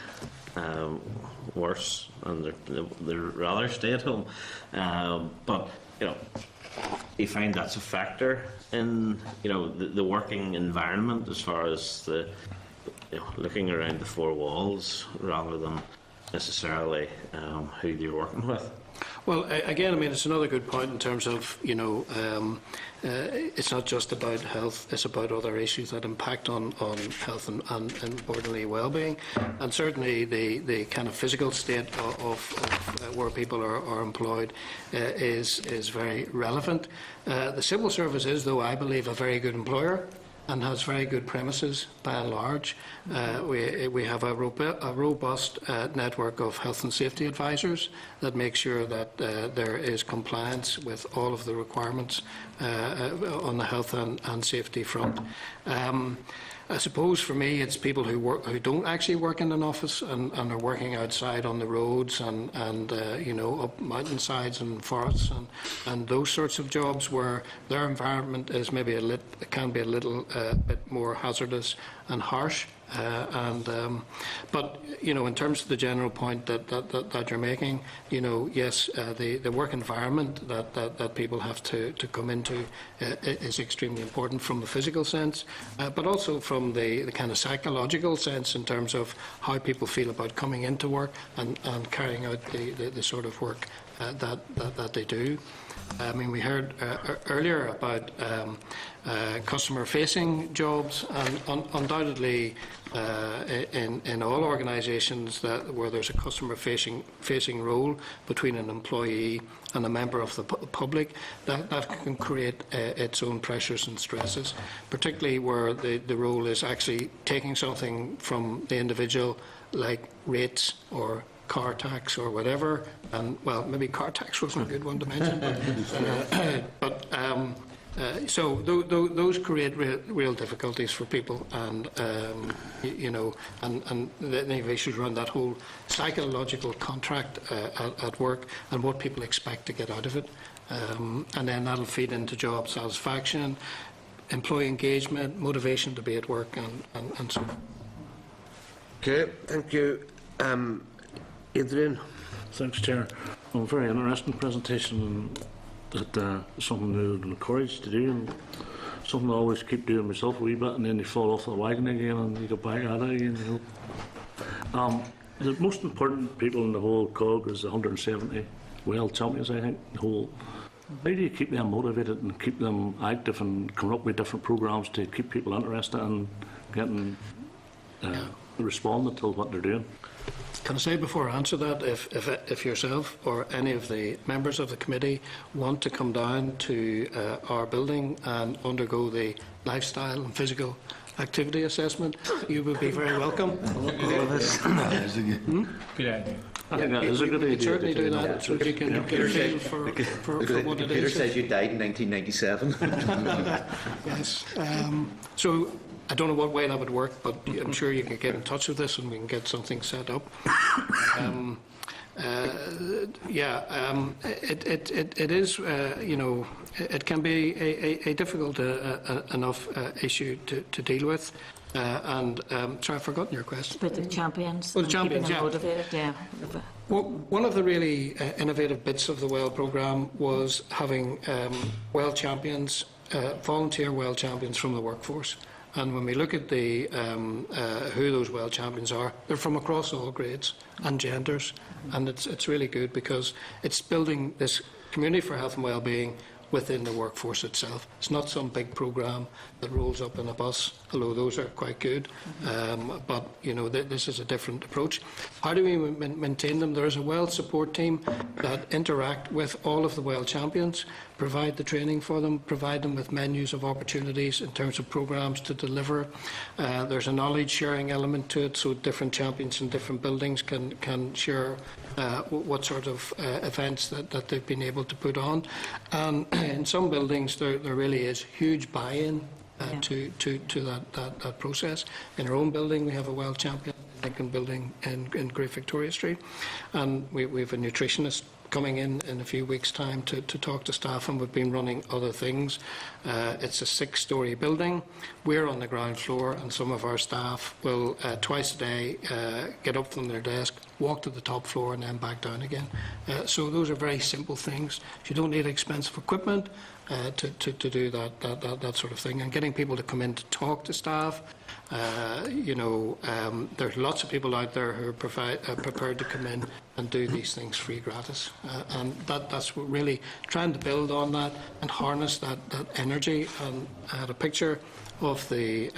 worse, and they'd rather stay at home. But you find that's a factor in the working environment, as far as the looking around the four walls rather than necessarily who you're working with. Well, again, I mean, it's another good point in terms of, it's not just about health, it's about other issues that impact on health and importantly well-being. And certainly the kind of physical state of where people are employed is very relevant. The civil service is, though, I believe, a very good employer and has very good premises by and large. We have a robust network of health and safety advisors that make sure that there is compliance with all of the requirements on the health and safety front. I suppose for me it's people who don't actually work in an office and are working outside on the roads and up mountainsides and forests and those sorts of jobs where their environment is maybe can be a little bit more hazardous and harsh. But in terms of the general point that you're making, yes, the work environment that people have to come into is extremely important from the physical sense, but also from the kind of psychological sense in terms of how people feel about coming into work and carrying out the sort of work that they do. I mean, we heard earlier about customer-facing jobs, and undoubtedly in all organisations where there's a customer-facing role between an employee and a member of the public, that can create its own pressures and stresses, particularly where the role is actually taking something from the individual, like rates or car tax or whatever, and well, maybe car tax wasn't a good one to mention, so those create real difficulties for people, and and the issues around that whole psychological contract at work and what people expect to get out of it, and then that'll feed into job satisfaction, employee engagement, motivation to be at work, and so on. Okay, thank you. Adrian. Thanks, Chair. Well, a very interesting presentation, and that something I would encourage to do, and something I always keep doing myself a wee bit, and then you fall off the wagon again and you go back at it again. The most important people in the whole COG is the 170 well champions, I think. How do you keep them motivated and keep them active and coming up with different programmes to keep people interested and getting responding to what they're doing? Can I say before I answer that, if yourself or any of the members of the committee want to come down to our building and undergo the lifestyle and physical activity assessment, you would be very welcome. All of us. Good idea. I think that is a good idea. Certainly do that, so you can get a feel for what it is. Peter says you died in 1997. Yes. So I don't know what way that would work, but I'm sure you can get in touch with us and we can get something set up. It is, it can be a difficult enough issue to deal with. Sorry, I've forgotten your question. But the champions, the champions, keeping them motivated, yeah. Well, one of the really innovative bits of the WELL programme was having WELL champions, volunteer WELL champions from the workforce. And when we look at the who those WELL champions are, they're from across all grades and genders, and it's really good because it's building this community for health and well-being within the workforce itself. It's not some big programme that rolls up in a bus, although those are quite good. But this is a different approach. How do we maintain them? There is a WELL support team that interact with all of the WELL champions, provide the training for them, provide them with menus of opportunities in terms of programmes to deliver. There's a knowledge sharing element to it, so different champions in different buildings can share what sort of events that they've been able to put on. And in some buildings there really is huge buy-in to that process. In our own building, we have a well champion, Lincoln Building in Great Victoria Street, and we have a nutritionist coming in a few weeks' time to talk to staff, and we've been running other things. It's a 6-storey building. We're on the ground floor, and some of our staff will twice a day get up from their desk, walk to the top floor, and then back down again. So those are very simple things. You don't need expensive equipment to do that sort of thing. And getting people to come in to talk to staff. There's lots of people out there who are prepared to come in and do these things free gratis, and that's what really trying to build on that and harness that energy. And I had a picture of the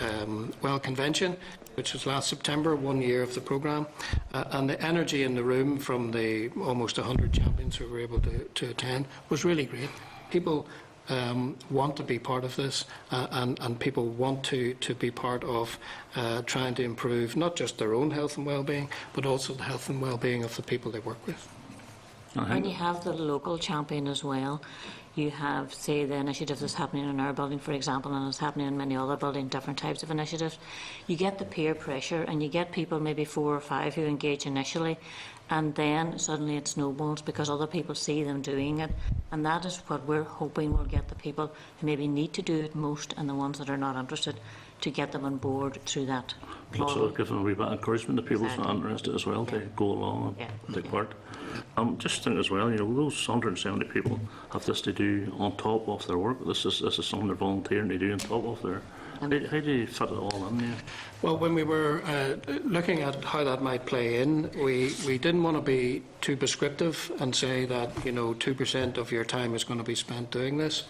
Well Convention, which was last September, 1 year of the programme, and the energy in the room from the almost 100 champions who were able to attend was really great. People want to be part of this, and people want to be part of trying to improve not just their own health and well-being, but also the health and well-being of the people they work with. And you have the local champion as well. You have, say, the initiative that's happening in our building, for example, and it's happening in many other buildings, different types of initiatives. You get the peer pressure, and you get people, maybe 4 or 5, who engage initially, and then suddenly it snowballs because other people see them doing it. And that is what we're hoping will get the people who maybe need to do it most, and the ones that are not interested, to get them on board through that. Also give them a wee bit of encouragement to people who are interested as well to go along and take part. Just think as well, those 170 people have this to do on top of their work. This is something they're volunteering to do on top of their. How do you fit it all in there? Well, when we were looking at how that might play in, we didn't want to be too prescriptive and say that 2% of your time is going to be spent doing this.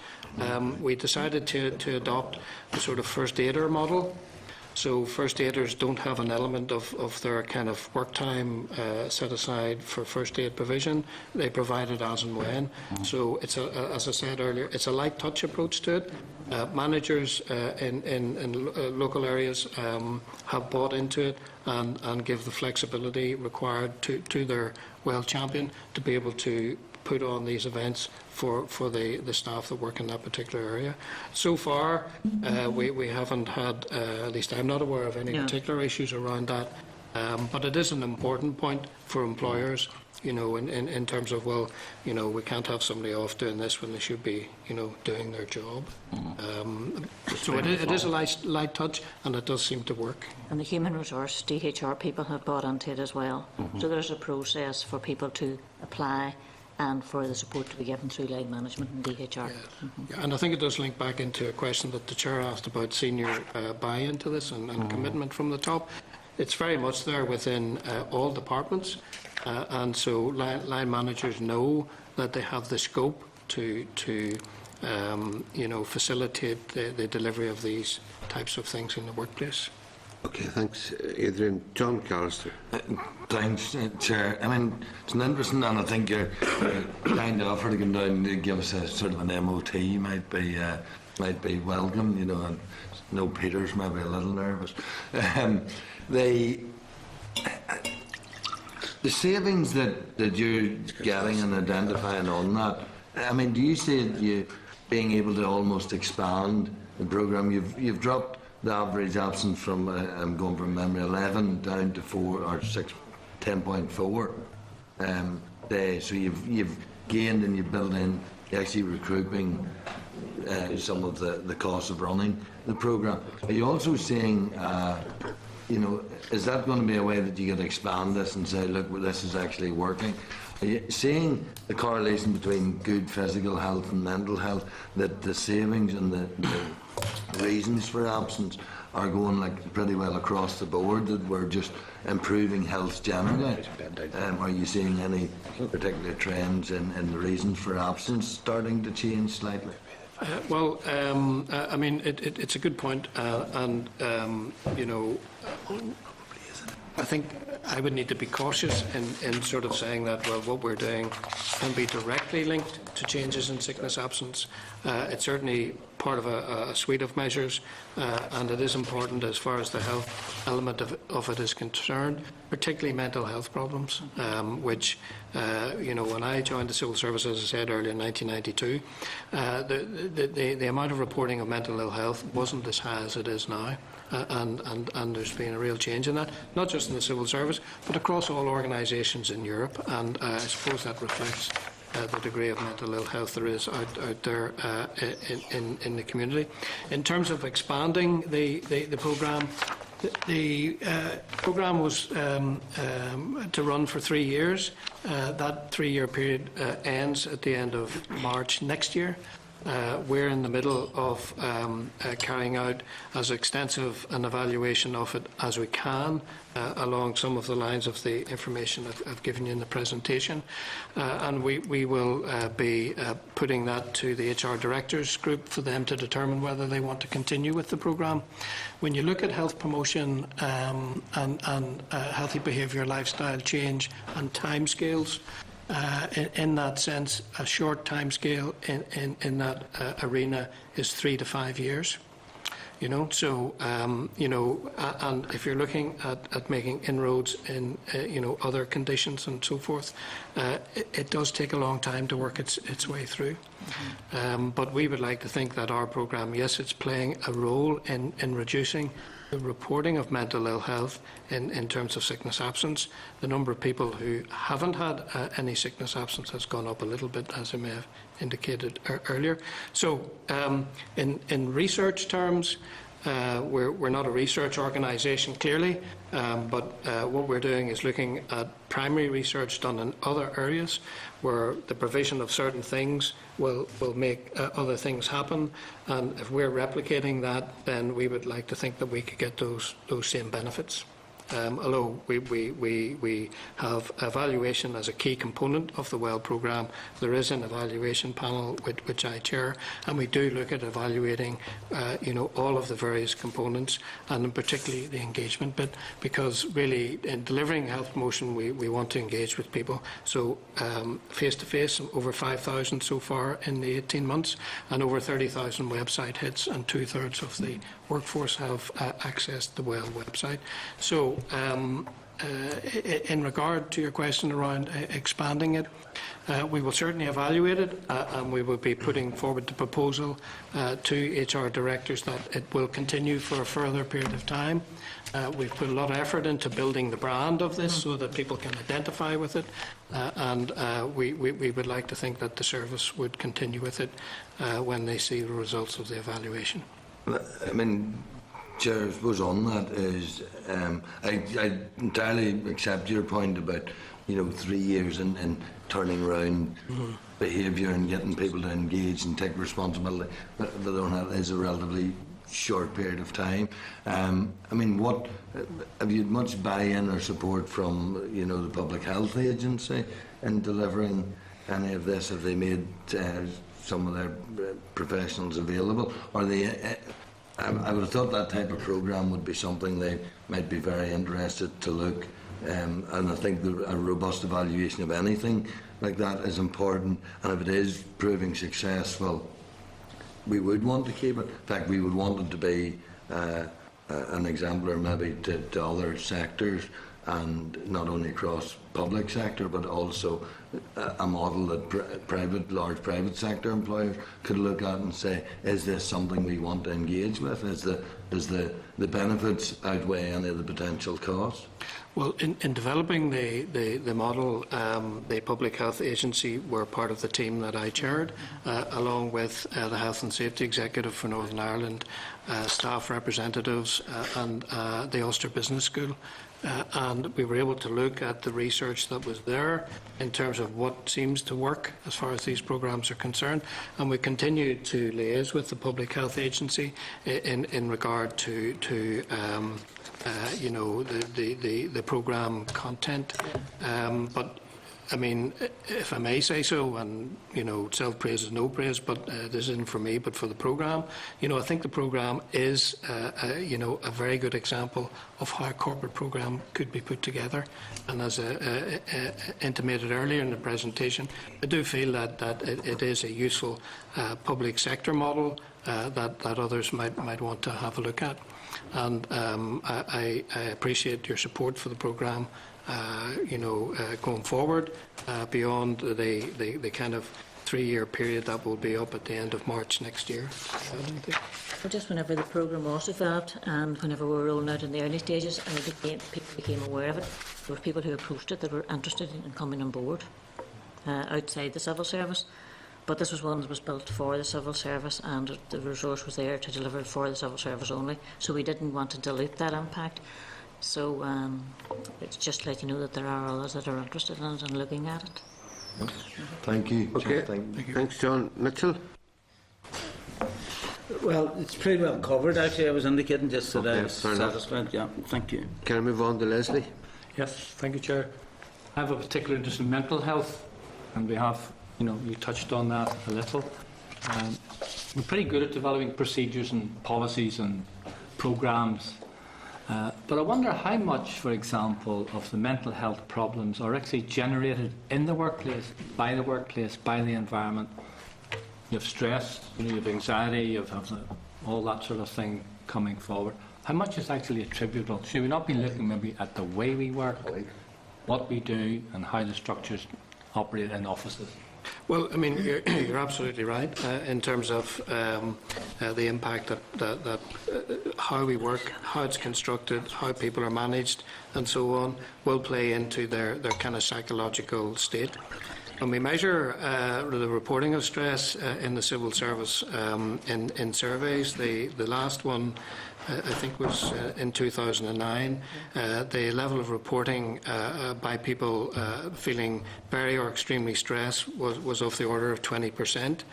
We decided to adopt a sort of first aider model. So first aiders don't have an element of their kind of work time set aside for first aid provision. They provide it as and when. So it's as I said earlier, it's a light touch approach to it. Managers in local areas have bought into it and give the flexibility required to their well champion to be able to put on these events for the staff that work in that particular area. So far, we haven't had, at least I'm not aware of any particular issues around that, but it is an important point for employers, in terms of, we can't have somebody off doing this when they should be, doing their job. So it is a light touch, and it does seem to work. And the human resource, DHR people have bought into it as well. So there's a process for people to apply and for the support to be given through line management and DHR. Yeah, and I think it does link back into a question that the Chair asked about senior buy-in to this and commitment from the top. It's very much there within all departments, and so line managers know that they have the scope to facilitate the delivery of these types of things in the workplace. Okay, thanks, Adrian. John McAllister. Thanks, Chair. I mean, it's an interesting, and I think you're kind of offer to come down and give us a sort of an MOT might be welcome. And no Peter's maybe a little nervous. The savings that you're getting and identifying on that, I mean, do you see you being able to almost expand the programme? You've dropped the average absence from, I'm going from memory, 11 down to 4 or 6, 10.4 days. So you've gained and you've built in, you're actually recouping some of the cost of running the programme. Are you also seeing, is that going to be a way that you can expand this and say, look, well, this is actually working? Are you seeing the correlation between good physical health and mental health, that the savings and the reasons for absence are going like pretty well across the board, that we're just improving health generally? Are you seeing any particular trends in the reasons for absence starting to change slightly? I mean, it's a good point, and I think I would need to be cautious in sort of saying that, well, what we're doing can be directly linked to changes in sickness absence. It's certainly part of a suite of measures, and it is important as far as the health element of it is concerned, particularly mental health problems, which, when I joined the civil service, as I said earlier, in 1992, the amount of reporting of mental ill health wasn't as high as it is now. And there's been a real change in that, not just in the civil service, but across all organisations in Europe, and I suppose that reflects the degree of mental ill health there is out there in the community. In terms of expanding the programme, the programme was to run for 3 years. That 3-year period ends at the end of March next year. We're in the middle of carrying out as extensive an evaluation of it as we can, along some of the lines of the information I've given you in the presentation. And we will be putting that to the HR Directors Group for them to determine whether they want to continue with the programme. When you look at health promotion and healthy behaviour, lifestyle change and timescales, in that sense, a short time scale in that arena is 3 to 5 years. So and if you're looking at making inroads in other conditions and so forth, it does take a long time to work its way through. But we would like to think that our programme, yes, it's playing a role in reducing the reporting of mental ill health in terms of sickness absence. The number of people who haven't had any sickness absence has gone up a little bit, as I may have indicated earlier. So in research terms, we're not a research organisation, clearly, but what we're doing is looking at primary research done in other areas where the provision of certain things will make other things happen, and if we're replicating that, then we would like to think that we could get those same benefits. Although we have evaluation as a key component of the WELL programme, there is an evaluation panel which I chair, and we do look at evaluating all of the various components, and particularly the engagement bit, because really in delivering health promotion we want to engage with people. So face-to-face, over 5,000 so far in the 18 months, and over 30,000 website hits, and 2/3 of the workforce have accessed the WELL website. So in regard to your question around expanding it, we will certainly evaluate it, and we will be putting forward the proposal to HR directors that it will continue for a further period of time. We've put a lot of effort into building the brand of this so that people can identify with it, and we would like to think that the service would continue with it when they see the results of the evaluation. I mean, Chair, I suppose on that is, I entirely accept your point about, 3 years and turning around behaviour and getting people to engage and take responsibility. But that is a relatively short period of time. I mean, what have you had much buy-in or support from, the Public Health Agency in delivering any of this? Have they made some of their professionals available? Are they? I would have thought that type of programme would be something they might be very interested to look, and I think a robust evaluation of anything like that is important, and if it is proving successful, we would want to keep it. In fact, we would want it to be an exemplar maybe to other sectors, and not only across public sector, but also a model that large private sector employers could look at and say, is this something we want to engage with? Does the benefits outweigh any of the potential costs? Well, in developing the model, the Public Health Agency were part of the team that I chaired, along with the Health and Safety Executive for Northern Ireland, staff representatives, and the Ulster Business School. And we were able to look at the research that was there in terms of what seems to work as far as these programmes are concerned, and we continue to liaise with the Public Health Agency in regard to the programme content. But I mean, if I may say so, and self-praise is no praise, but this isn't for me, but for the programme. I think the programme is, a very good example of how a corporate programme could be put together. And as intimated earlier in the presentation, I do feel that it is a useful public sector model that others might want to have a look at. And I appreciate your support for the programme, going forward beyond the kind of 3-year period that will be up at the end of March next year. Well, just whenever the programme was developed and whenever we were rolling out in the early stages, people became aware of it. There were people who approached it that were interested in coming on board outside the civil service. But this was one that was built for the civil service, and the resource was there to deliver for the civil service only. So we didn't want to dilute that impact. So it's just to let you know that there are others that are interested in it and looking at it. Thank you. Okay. Thank you. Thanks, John. Mitchell? Well, it's pretty well covered, actually. I was indicating just that I was fair enough. satisfied. Yeah, thank you. Can I move on to Leslie? Yes, thank you, Chair. I have a particular interest in mental health, and we have, you touched on that a little. We're pretty good at developing procedures and policies and programmes, but I wonder how much, for example, of the mental health problems are actually generated in the workplace, by the environment. You have stress, you have anxiety, you have all that sort of thing coming forward. How much is actually attributable? Should we not be looking maybe at the way we work, what we do, and how the structures operate in offices? Well, I mean, you're absolutely right in terms of the impact that how we work, how it's constructed, how people are managed, and so on, will play into their kind of psychological state. When we measure the reporting of stress in the civil service in surveys, the last one I think was in 2009, the level of reporting by people feeling very or extremely stressed was of the order of 20%.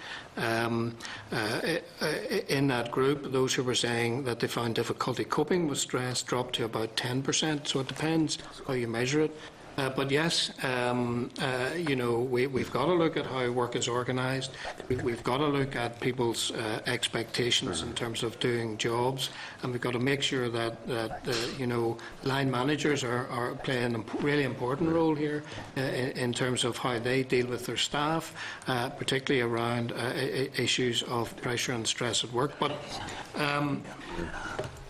In that group, those who were saying that they found difficulty coping with stress dropped to about 10%, so it depends how you measure it. But yes, we've got to look at how work is organised. We've got to look at people's expectations in terms of doing jobs, and we've got to make sure that line managers are playing a really important role here in terms of how they deal with their staff, particularly around issues of pressure and stress at work. But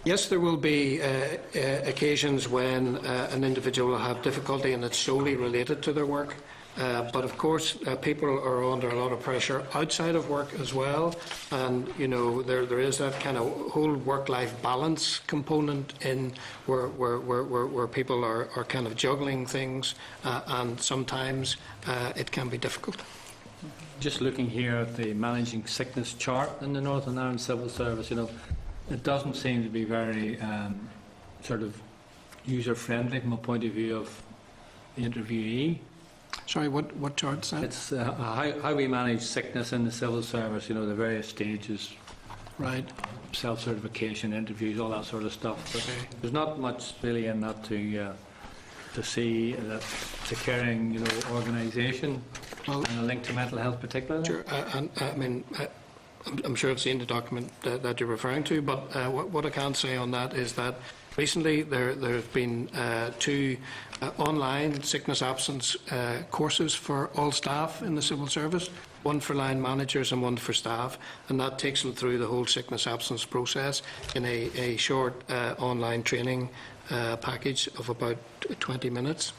yes, there will be occasions when an individual will have difficulty and it's solely related to their work. But of course, people are under a lot of pressure outside of work as well. And, there is that kind of whole work-life balance component in where people are kind of juggling things. And sometimes it can be difficult. Just looking here at the managing sickness chart in the Northern Ireland Civil Service, it doesn't seem to be very sort of user-friendly from a point of view of the interviewee. Sorry, what chart is that? It's how we manage sickness in the civil service, the various stages. Right. Self-certification, interviews, all that sort of stuff. But there's not much really in that to see that it's a caring, organisation and a link to mental health particularly. Sure, I'm sure I've seen the document that you're referring to, but what I can say on that is that recently there have been 2 online sickness absence courses for all staff in the civil service, one for line managers and one for staff, and that takes them through the whole sickness absence process in a short online training package of about 20 minutes.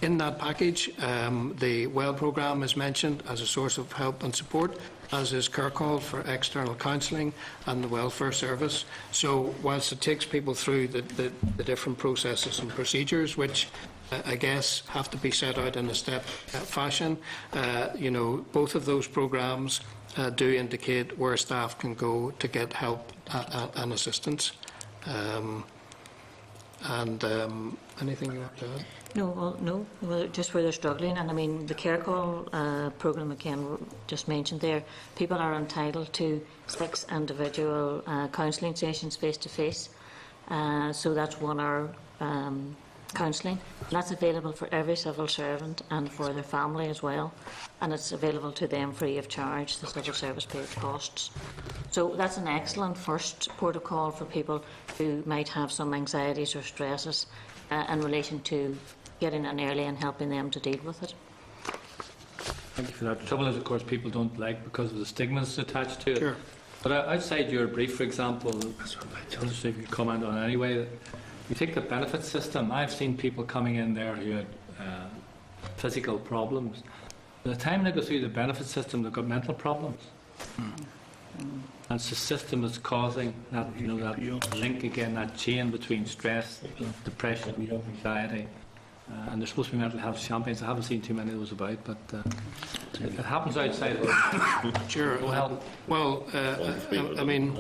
In that package, the WELL programme is mentioned as a source of help and support, as is Kirkall for external counselling and the welfare service. So whilst it takes people through the different processes and procedures, which I guess have to be set out in a step fashion, both of those programmes do indicate where staff can go to get help and assistance. Anything you want to add? No. Well, just where they're struggling, and I mean the Carecall programme again just mentioned there. People are entitled to 6 individual counselling sessions face to face, so that's 1 hour counselling. That's available for every civil servant and for their family as well, and it's available to them free of charge. The civil service pays costs. So that's an excellent first port of call for people who might have some anxieties or stresses in relation to getting in early and helping them to deal with it. Thank you for that. The trouble is, of course, people don't like because of the stigmas attached to it. Sure. But outside your brief, for example, I'll see if you comment on it anyway. You take the benefit system. I've seen people coming in there who had physical problems. By the time they go through the benefit system, they've got mental problems. And it's the system that's causing that, that link again, that chain between stress, depression, anxiety. And there's supposed to be mental health champions. I haven't seen too many of those about, but it happens outside of it. Sure. Well, I mean,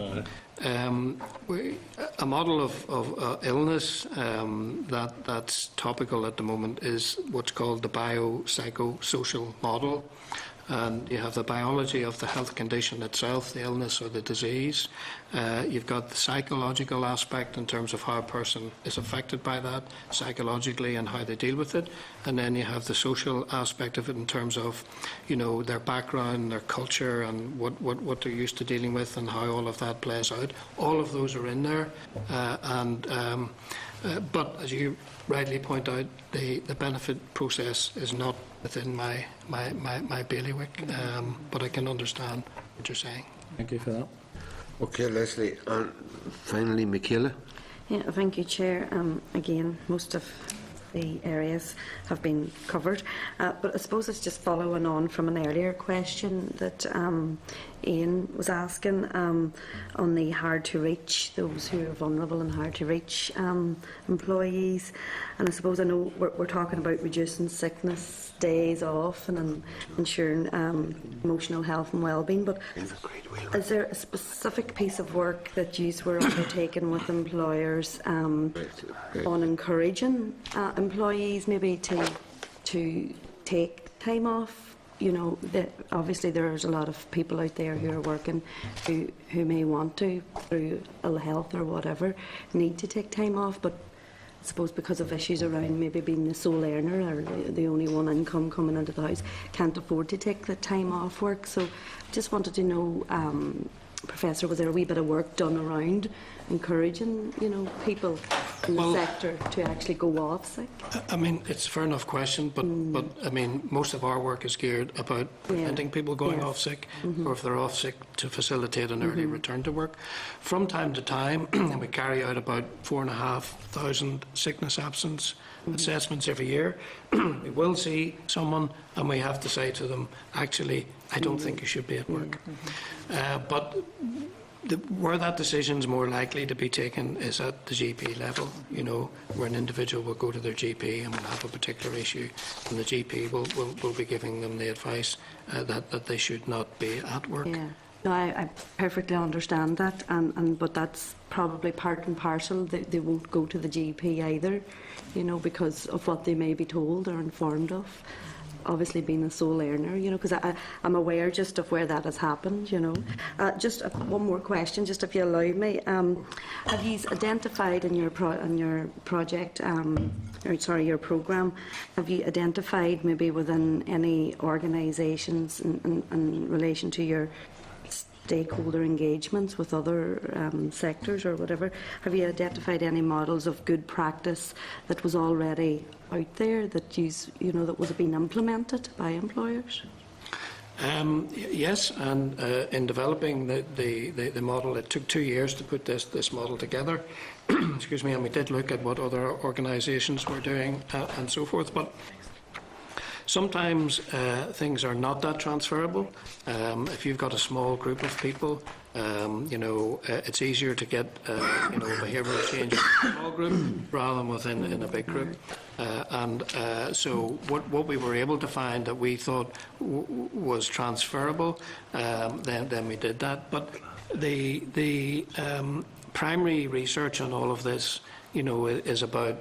a model of illness that's topical at the moment is what's called the biopsychosocial model. And you have the biology of the health condition itself, the illness or the disease. You've got the psychological aspect in terms of how a person is affected by that psychologically and how they deal with it. And then you have the social aspect of it in terms of, their background, their culture, and what they're used to dealing with and how all of that plays out. All of those are in there. But as you rightly point out, the benefit process is not within my bailiwick, but I can understand what you're saying. Thank you for that. Okay, Leslie. And finally, Michaela. Yeah, thank you, Chair. Again, most of the areas have been covered, but I suppose it's just following on from an earlier question that Ian was asking on the hard to reach, those who are vulnerable and hard to reach employees. And I suppose I know we're talking about reducing sickness days off and ensuring emotional health and well-being, but is there a specific piece of work that you were undertaking with employers on encouraging employees maybe to take time off? Obviously there's a lot of people out there who are working who may want to, through ill health or whatever, need to take time off, but I suppose because of issues around maybe being the sole earner or the only one income coming into the house, can't afford to take the time off work. So just wanted to know, Professor, was there a wee bit of work done around encouraging, people in the sector to actually go off sick? I mean, it's a fair enough question, but I mean, most of our work is geared about preventing people going off sick, or if they're off sick, to facilitate an early return to work. From time to time, we carry out about 4,500 sickness absence assessments every year. We will see someone and we have to say to them, actually, I don't think you should be at work. But where that decision is more likely to be taken is at the GP level, where an individual will go to their GP and will have a particular issue, and the GP will be giving them the advice that they should not be at work. Yeah. No, I perfectly understand that, but that's probably part and parcel. They won't go to the GP either, because of what they may be told or informed of. Obviously being a sole earner, because I'm aware just of where that has happened, Just one more question, just if you allow me. Have you identified in your project, your programme, have you identified maybe within any organisations in relation to your stakeholder engagements with other sectors or whatever, have you identified any models of good practice that was already out there that that was being implemented by employers? Yes, and in developing the model, it took 2 years to put this model together. Excuse me, and we did look at what other organisations were doing and so forth, but sometimes things are not that transferable. If you've got a small group of people, it's easier to get behavioural change in a small group rather than within a big group. So what we were able to find that we thought was transferable, then we did that. But the primary research on all of this is about,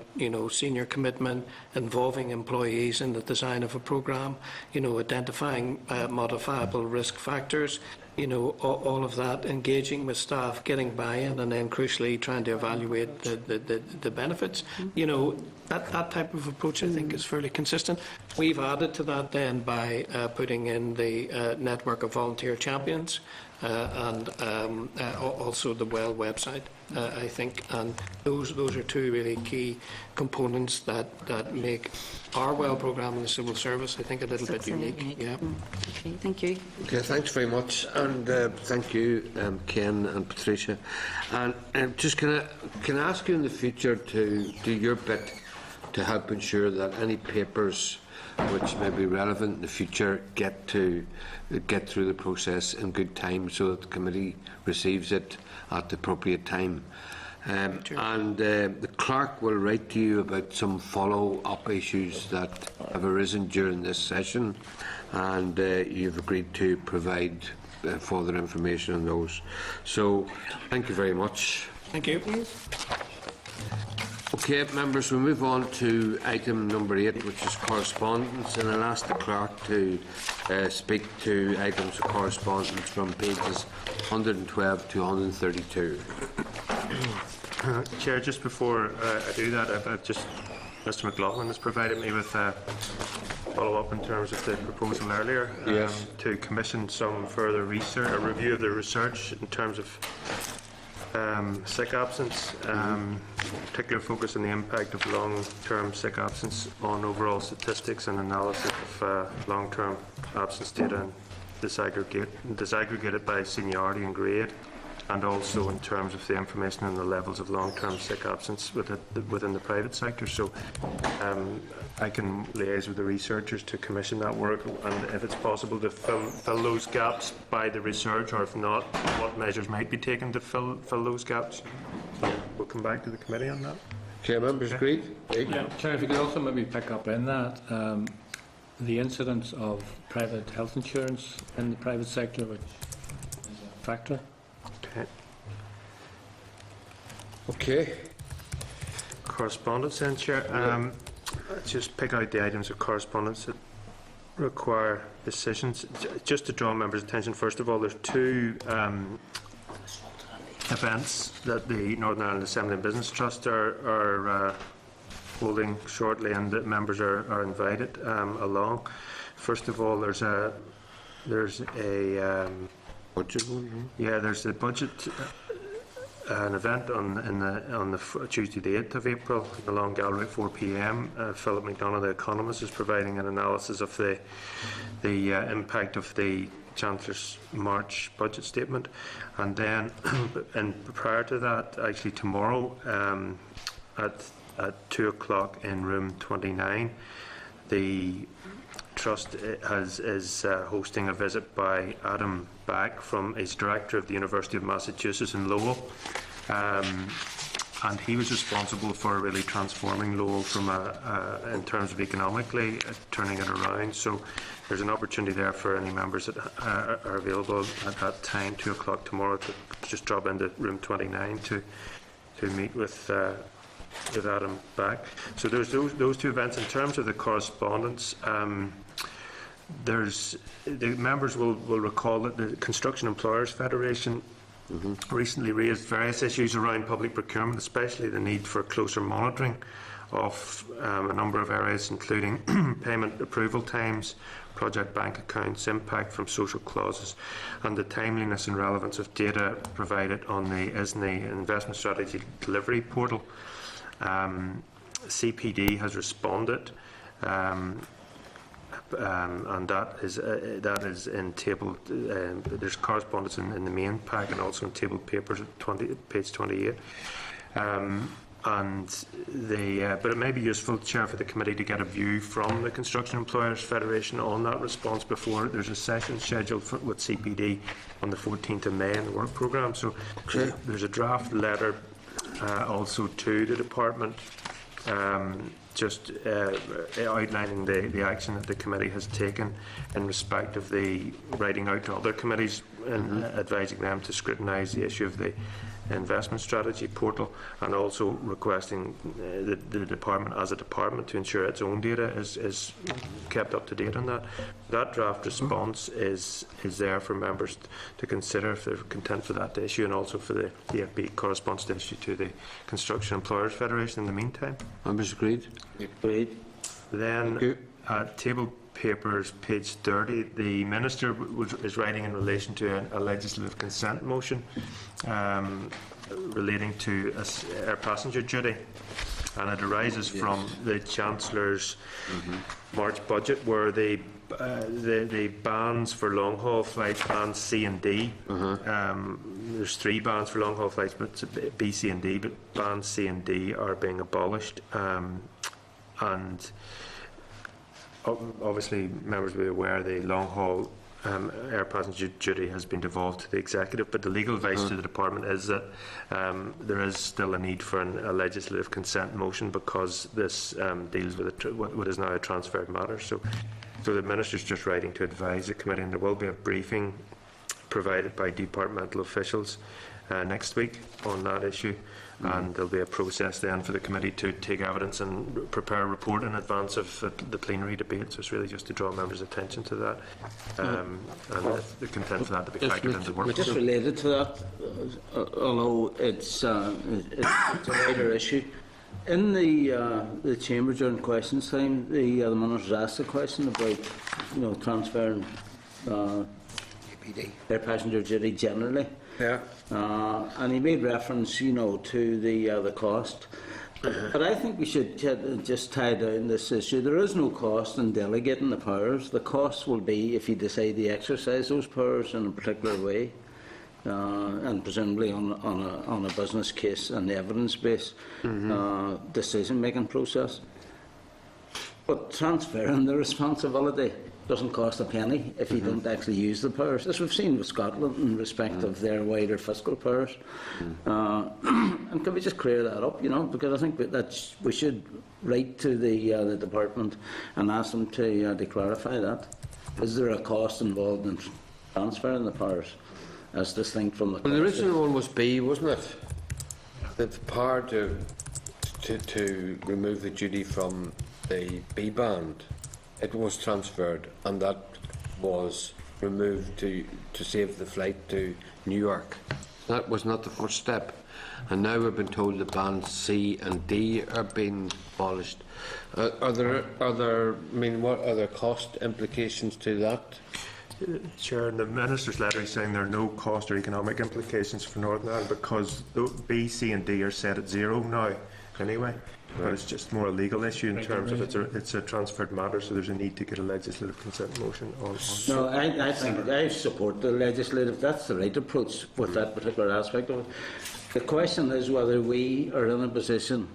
senior commitment, involving employees in the design of a programme, identifying modifiable risk factors, all of that, engaging with staff, getting buy-in, and then crucially trying to evaluate the benefits. That type of approach, I think, is fairly consistent. We've added to that then by putting in the network of volunteer champions and also the WELL website. I think, and those are two really key components that make our WELL programme in the civil service, I think, a little bit unique. Yeah. Okay, thank you. Okay, thanks very much, and thank you, Ken and Patricia. And just can I ask you in the future to do your bit to help ensure that any papers which may be relevant in the future get through the process in good time, so that the committee receives it at the appropriate time. And the clerk will write to you about some follow-up issues that have arisen during this session, and you've agreed to provide further information on those. So, thank you very much. Thank you. Okay, members, we move on to item number 8, which is correspondence, and I'll ask the clerk to speak to items of correspondence from pages 112 to 132. Chair, just before I do that, Mr McLaughlin has provided me with a follow-up in terms of the proposal earlier to commission some further research, a review of the research in terms of sick absence, particular focus on the impact of long-term sick absence on overall statistics and analysis of long-term absence data and disaggregated by seniority and grade, and also in terms of the information on the levels of long-term sick absence within the private sector. So I can liaise with the researchers to commission that work, and if it's possible to fill those gaps by the research, or if not, what measures might be taken to fill those gaps. We'll come back to the committee on that. Okay, members agreed? Yeah, Chair, if you could also maybe pick up in that the incidence of private health insurance in the private sector, which is a factor. Okay. Correspondence then, Chair. Just pick out the items of correspondence that require decisions. Just to draw members' attention, first of all, there's two events that the Northern Ireland Assembly and Business Trust are holding shortly, and that members are invited along. First of all, there's a budget one. Yeah, there's a budget. An event on the Tuesday the 8th of April in the Long Gallery at 4 p.m. Philip McDonough, the economist, is providing an analysis of the impact of the Chancellor's March budget statement. And then and prior to that, actually tomorrow at 2 o'clock in room 29, the Trust is hosting a visit by Adam Back, he's director of the University of Massachusetts in Lowell, and he was responsible for really transforming Lowell from in terms of economically turning it around. So there's an opportunity there for any members that are available at that time, 2 o'clock tomorrow, to just drop into room 29 to meet with Adam Back. So there's those two events. In terms of the correspondence, the members will recall that the Construction Employers Federation recently raised various issues around public procurement, especially the need for closer monitoring of a number of areas, including payment approval times, project bank accounts, impact from social clauses, and the timeliness and relevance of data provided on the ISNI Investment Strategy Delivery Portal. CPD has responded, and that is in table. There's correspondence in the main pack and also in tabled papers at page 28. But it may be useful, Chair, for the committee to get a view from the Construction Employers Federation on that response before there's a session scheduled with CPD on the 14th of May in the work programme. So there's a draft letter also to the department, just outlining the action that the committee has taken in respect of the writing out to other committees and advising them to scrutinise the issue of the investment strategy portal, and also requesting the department as a department to ensure its own data is kept up to date on that. That draft response is there for members to consider if they're content for that issue, and also for the EFB corresponds to issue to the Construction Employers Federation in the meantime. Members agreed? Agreed. Then table papers, page 30, the Minister is writing in relation to a legislative consent motion relating to air passenger duty, and it arises from the Chancellor's March budget, where the bans for long haul flights, bands C and D. There's 3 bans for long haul flights, but it's B, C, and D. But bands C and D are being abolished, and obviously members will be aware the long haul air passenger duty has been devolved to the executive, but the legal advice to the department is that there is still a need for a legislative consent motion, because this deals with what is now a transferred matter. So the Minister's just writing to advise the committee, and there will be a briefing provided by departmental officials next week on that issue, and there'll be a process then for the committee to take evidence and prepare a report in advance of the plenary debate. So it's really just to draw members' attention to that, and the content for that to be factored into the work. Just related to that, although it's a wider issue, in the chamber during questions time, the minister asked a question about transferring air passenger duty generally. Yeah. And he made reference, to the cost. But I think we should just tie down this issue. There is no cost in delegating the powers. The cost will be if you decide to exercise those powers in a particular way, and presumably on a business case and evidence-based decision-making process. But transferring the responsibility doesn't cost a penny if you don't actually use the powers, as we've seen with Scotland in respect of their wider fiscal powers. And can we just clear that up, because I think that we should write to the department and ask them to clarify that. Is there a cost involved in transferring the powers as distinct from the cost? Well, the original one was B, wasn't it? The power to remove the duty from the B band. It was transferred, and that was removed to save the flight to New York. That was not the first step, and now we've been told that bands C and D are being abolished. Are there? What are the cost implications to that? Chair, in the Minister's letter is saying there are no cost or economic implications for Northern Ireland, because B, C and D are set at 0 now anyway. But it's just more a legal issue in terms of it's a transferred matter, so there's a need to get a legislative consent motion on. No, I think I support the legislative. That's the right approach with that particular aspect of it. The question is whether we are in a position,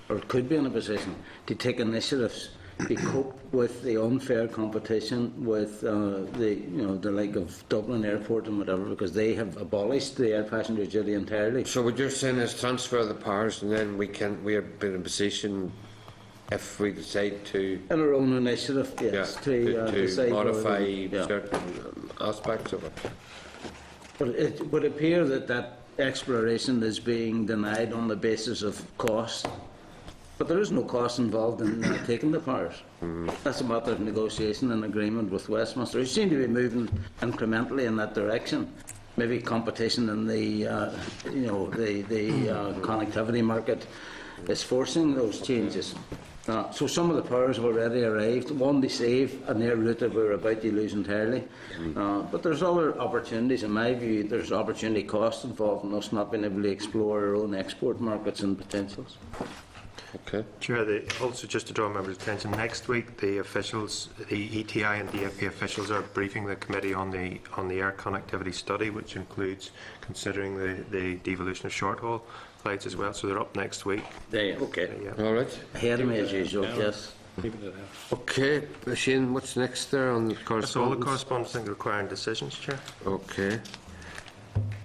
or could be in a position, to take initiatives to cope with the unfair competition with the like of Dublin Airport and whatever, because they have abolished the air passenger duty entirely. So what you're saying is transfer the powers, and then we are in a position, if we decide to, in our own initiative, yes, to decide modify certain aspects of it. But it would appear that exploration is being denied on the basis of cost. But there is no cost involved in taking the powers. That's a matter of negotiation and agreement with Westminster. We seem to be moving incrementally in that direction. Maybe competition in the connectivity market is forcing those changes. So some of the powers have already arrived. One they save, and their route that we're about to lose entirely. But there's other opportunities. In my view, there's opportunity cost involved in us not being able to explore our own export markets and potentials. Okay. Chair, also just to draw members' attention, next week the officials, the ETI and DFE officials, are briefing the committee on the air connectivity study, which includes considering the devolution of short haul flights as well. So they're up next week. Okay. Yeah. All right. Ahead of me as usual. Yes. Okay, Shane, what's next there on the correspondence? That's all the correspondence thing requiring decisions, Chair. Okay.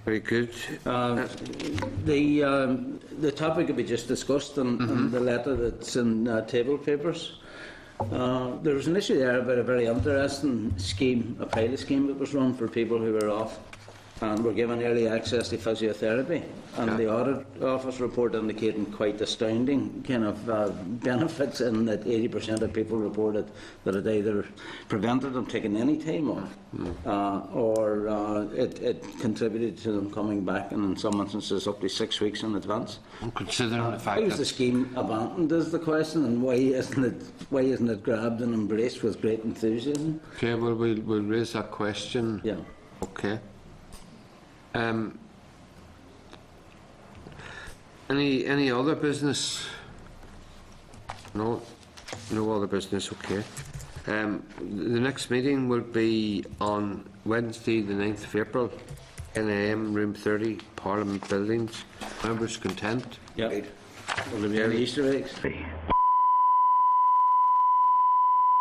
Very good. The topic that we just discussed in the letter that's in table papers, there was an issue there about a very interesting scheme, a pilot scheme that was run for people who were off and were given early access to physiotherapy. And the audit office report indicating quite astounding kind of benefits, in that 80% of people reported that it either prevented them taking any time off, or it contributed to them coming back, and in some instances up to 6 weeks in advance. Considering the fact why was the scheme abandoned is the question, and why isn't it grabbed and embraced with great enthusiasm? Okay, well, we'll raise that question. Yeah. Okay. Any other business? No, no other business. Okay. The next meeting will be on Wednesday, the 9th of April, 10 a.m. Room 30, Parliament Buildings. Members content? Yep. Will there be any Easter eggs?